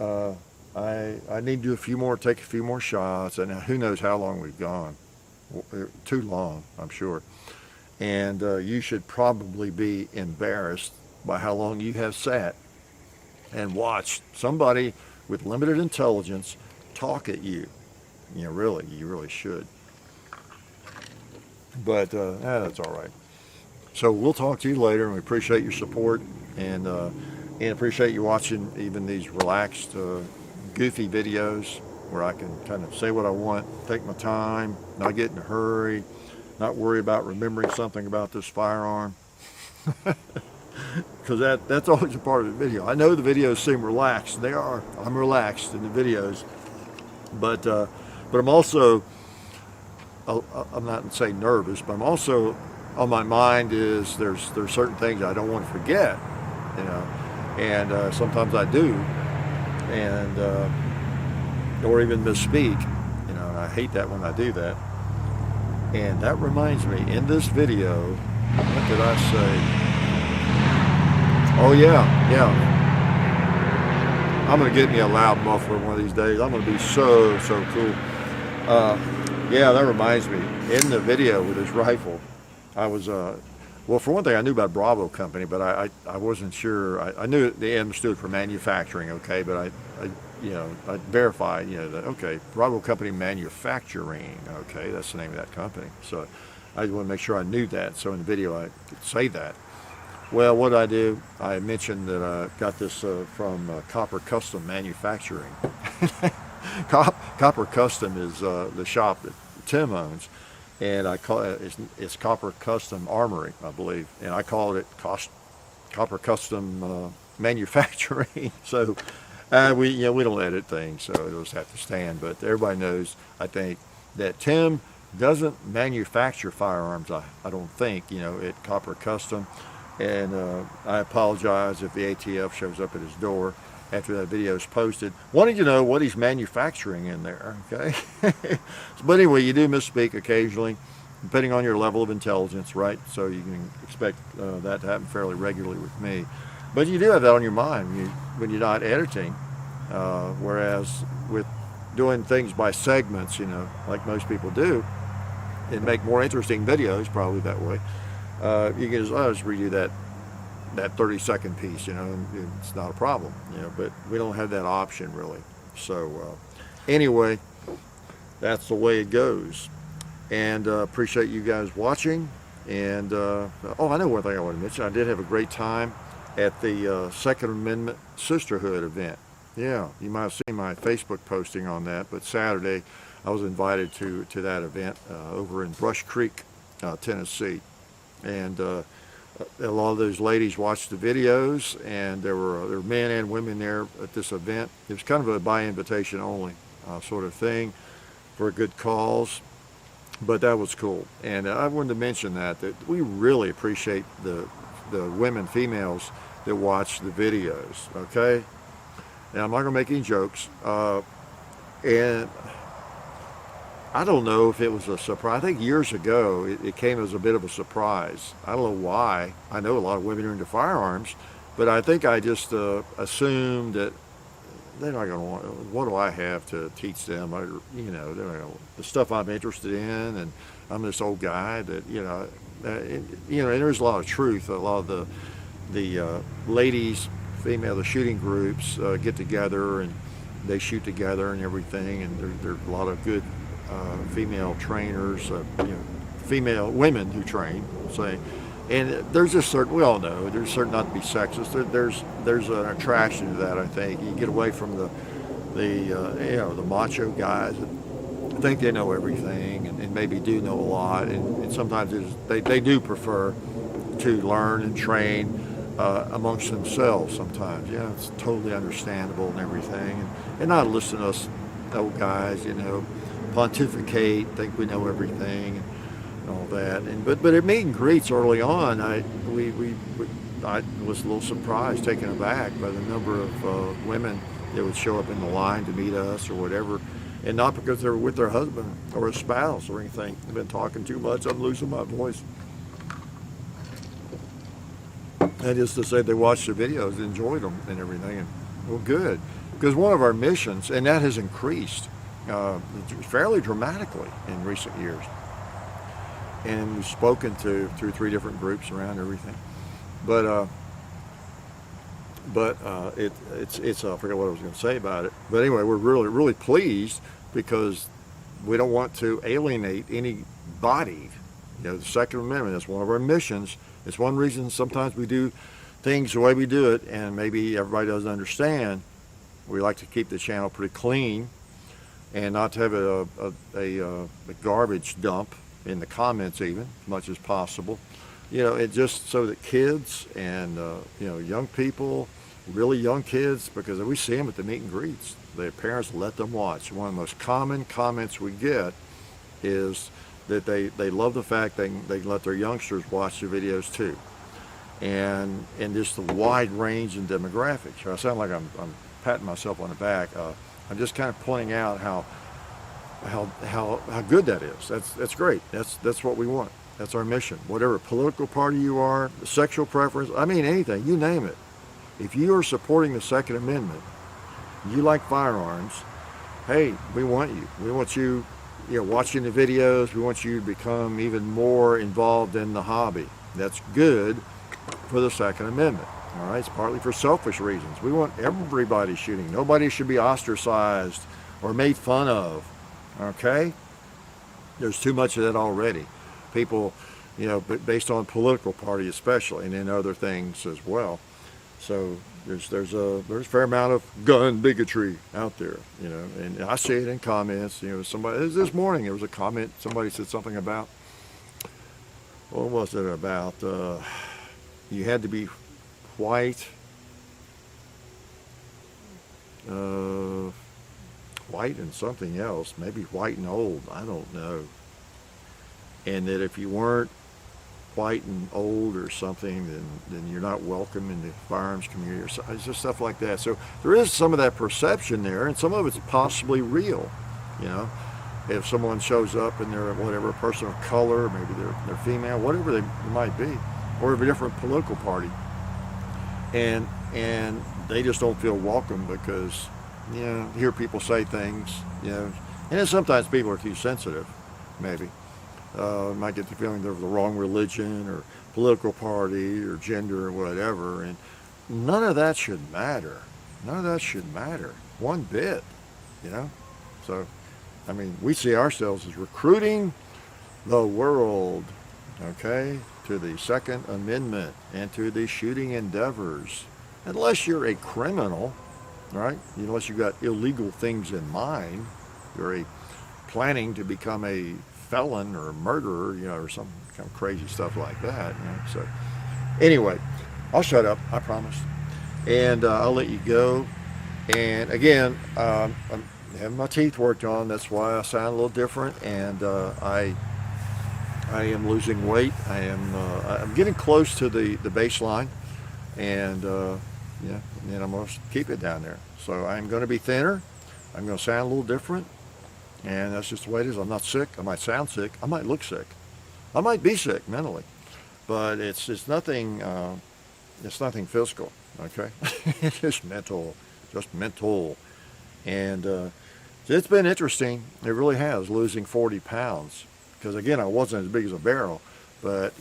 I need to do take a few more shots, and who knows how long we've gone. Too long, I'm sure. And you should probably be embarrassed by how long you have sat and watched somebody with limited intelligence talk at you. You know, really, you really should. But that's all right. So we'll talk to you later, and we appreciate your support, and appreciate you watching even these relaxed, goofy videos where I can kind of say what I want, take my time, not get in a hurry, not worry about remembering something about this firearm. Because that's always a part of the video. I know the videos seem relaxed. They are. I'm relaxed in the videos, but I'm also, I'm not saying nervous, but I'm also, on my mind is there's certain things I don't want to forget, you know, and sometimes I do, and or even misspeak, you know, and I hate that when I do that. And that reminds me, in this video, what did I say? Oh yeah. I'm gonna get me a loud muffler one of these days. I'm gonna be so cool. Yeah, that reminds me. In the video with this rifle, I was, well, for one thing, I knew about Bravo Company, but I wasn't sure. I knew the M stood for manufacturing, okay, but I verified, you know, that, okay, Bravo Company Manufacturing, okay, that's the name of that company. So I just want to make sure I knew that, so in the video I could say that. Well, what I do, I mentioned that I got this from Copper Custom Manufacturing. Copper Custom is the shop that Tim owns, and I call it, it's Copper Custom Armory, I believe, and I call it Copper Custom Manufacturing. So we don't edit things, so it'll just have to stand. But everybody knows, I think, that Tim doesn't manufacture firearms. I don't think, you know, at Copper Custom. And I apologize if the ATF shows up at his door after that video is posted, wanting to know what he's manufacturing in there, okay? But anyway, you do misspeak occasionally, depending on your level of intelligence, right? So you can expect that to happen fairly regularly with me. But you do have that on your mind when you're not editing, whereas with doing things by segments, you know, like most people do, and make more interesting videos, probably that way, you can just redo that 30-second piece, you know, and it's not a problem, you know, but we don't have that option really. So anyway, that's the way it goes. And appreciate you guys watching. And oh, I know one thing I want to mention. I did have a great time at the Second Amendment Sisterhood event. Yeah, you might have seen my Facebook posting on that, but Saturday I was invited to that event over in Brush Creek, Tennessee. And A lot of those ladies watched the videos, and there were men and women there at this event. It was kind of a by invitation only sort of thing for a good cause, but that was cool. And I wanted to mention that we really appreciate the women, females that watch the videos. Okay, and I'm not gonna make any jokes. And I don't know if it was a surprise. I think years ago it came as a bit of a surprise. I don't know why. I know a lot of women are into firearms, but I think I just assumed that they're not going to want. What do I have to teach them? They're not gonna, the stuff I'm interested in, and I'm this old guy that And there's a lot of truth. A lot of the ladies, the shooting groups get together and they shoot together and everything, and there's a lot of good female trainers, female women who train, say, and there's just certain, we all know, there's certain, not to be sexist, there's an attraction to that. I think you get away from the macho guys that think they know everything and maybe do know a lot, and sometimes they do prefer to learn and train amongst themselves sometimes. It's totally understandable and everything, and not listen to us old guys, pontificate, think we know everything and all that. But at meet and greets early on, I was a little surprised, taken aback by the number of women that would show up in the line to meet us or whatever, and not because they were with their husband or a spouse or anything. I've been talking too much, I'm losing my voice. And just to say they watched the videos, enjoyed them and everything, and well, good. Because one of our missions, and that has increased fairly dramatically in recent years, and we've spoken to 3 different groups around everything, but it's I forgot what I was going to say about it. But anyway, we're really pleased because we don't want to alienate anybody. The Second Amendment is one of our missions. It's one reason sometimes we do things the way we do it, and maybe everybody doesn't understand. We like to keep the channel pretty clean and not to have a garbage dump in the comments, even as much as possible. It just so that kids and young people, really young kids, because we see them at the meet and greets, their parents let them watch. One of the most common comments we get is that they love the fact they can let their youngsters watch the videos too, and just the wide range in demographics. I sound like I'm patting myself on the back. I'm just kind of pointing out how good that is. That's great. That's what we want. That's our mission. Whatever political party you are, sexual preference, anything, you name it. If you are supporting the Second Amendment, you like firearms, hey, we want you. We want you, watching the videos. We want you to become even more involved in the hobby. That's good for the Second Amendment. All right, it's partly for selfish reasons. We want everybody shooting. Nobody should be ostracized or made fun of. Okay? There's too much of that already. People, based on political party especially, and then other things as well. So there's a fair amount of gun bigotry out there, and I see it in comments. Somebody this morning there was a comment. Somebody said something about, what was it about? You had to be white, white and something else, maybe white and old, I don't know. And that if you weren't white and old or something, then you're not welcome in the firearms community, or so, it's just stuff like that. So there is some of that perception there, and some of it's possibly real. If someone shows up and they're whatever, a person of color, maybe they're female, whatever they might be, or of a different political party, and they just don't feel welcome because hear people say things, and then sometimes people are too sensitive, maybe. Might get the feeling they're the wrong religion or political party or gender or whatever, and none of that should matter. None of that should matter one bit, So, we see ourselves as recruiting the world, okay, to the Second Amendment and to the shooting endeavors. Unless you're a criminal, right? Unless you've got illegal things in mind, you're planning to become a felon or a murderer, or some kind of crazy stuff like that. So Anyway, I'll shut up, I promise. And I'll let you go. And again, I'm having my teeth worked on. That's why I sound a little different. And I am losing weight. I'm getting close to the baseline. And yeah, and I'm going to keep it down there. So I'm going to be thinner. I'm going to sound a little different. And that's just the way it is. I'm not sick. I might sound sick. I might look sick. I might be sick mentally. But it's nothing. It's nothing physical. Okay, it's just mental. Just mental. And it's been interesting. It really has, losing 40 pounds. Because again, I wasn't as big as a barrel, but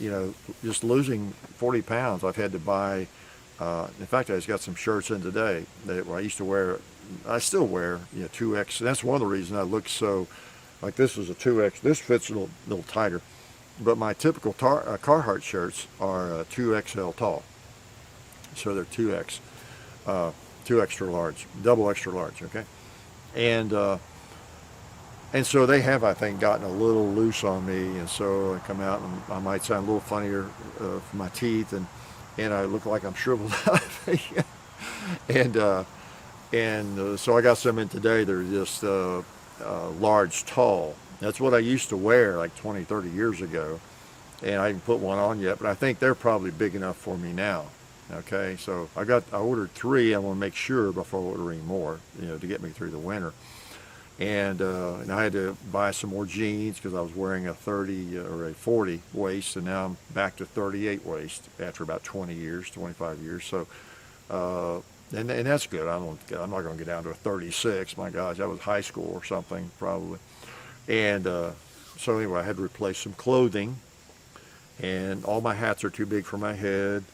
just losing 40 pounds, I've had to buy. In fact, I just got some shirts in today that I used to wear. I still wear 2X. And that's one of the reasons I look so. Like this is a 2X. This fits a little tighter, but my typical Carhartt shirts are 2XL tall, so they're 2X. 2 extra large, double extra large, okay? And so they have, I think, gotten a little loose on me, and so I come out and I might sound a little funnier for my teeth, and I look like I'm shriveled up. and so I got some in today. They're just large, tall. That's what I used to wear like 20, 30 years ago, and I haven't put one on yet, but I think they're probably big enough for me now. Okay, so I ordered 3. I want to make sure before ordering more, to get me through the winter. And I had to buy some more jeans because I was wearing a 30 or a 40 waist, and now I'm back to 38 waist after about 20 years, 25 years. So, and that's good. I'm not going to get down to a 36. My gosh, that was high school or something probably. And so anyway, I had to replace some clothing, and all my hats are too big for my head.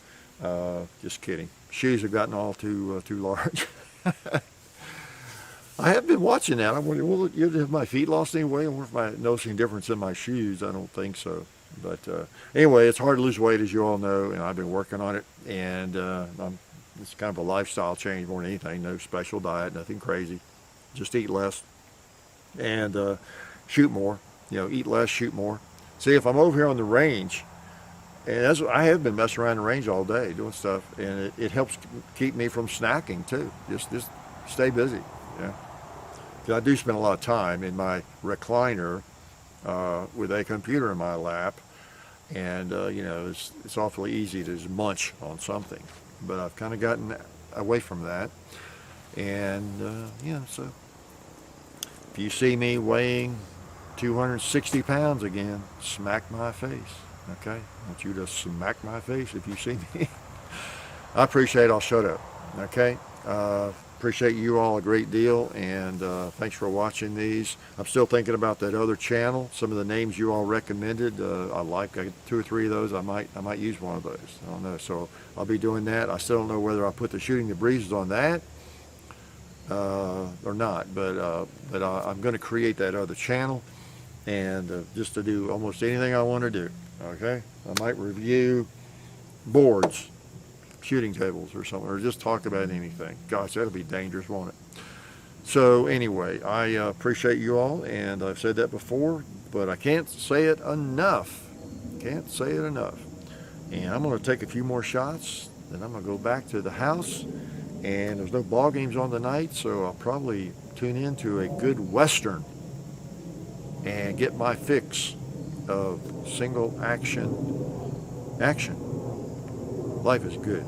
Just kidding. Shoes have gotten all too large. I have been watching that. I wonder, have my feet lost any weight? I wonder if I'm noticing a difference in my shoes. I don't think so. But anyway, it's hard to lose weight, as you all know, and I've been working on it. And it's kind of a lifestyle change more than anything. No special diet, nothing crazy. Just eat less and shoot more. Eat less, shoot more. See, if I'm over here on the range, and I have been messing around the range all day doing stuff, and it helps keep me from snacking too. Just stay busy. Yeah. 'Cause I do spend a lot of time in my recliner with a computer in my lap, and it's awfully easy to just munch on something. But I've kind of gotten away from that, and so if you see me weighing 260 pounds again, smack my face. Okay, I want you to smack my face if you see me. I appreciate it. I'll shut up. Okay, appreciate you all a great deal, and thanks for watching these. I'm still thinking about that other channel. Some of the names you all recommended, I like. I got 2 or 3 of those. I might use one of those. I don't know. So I'll be doing that. I still don't know whether I'll put the Shooting the Breezes on that or not, but I'm going to create that other channel, and just to do almost anything I want to do. Okay, I might review boards, shooting tables or something, or just talk about anything. Gosh, that'll be dangerous, won't it? So anyway, I appreciate you all, and I've said that before, but I can't say it enough. Can't say it enough. And I'm going to take a few more shots, then I'm going to go back to the house, and there's no ball games on tonight, so I'll probably tune in to a good Western and get my fix of single action. Life is good.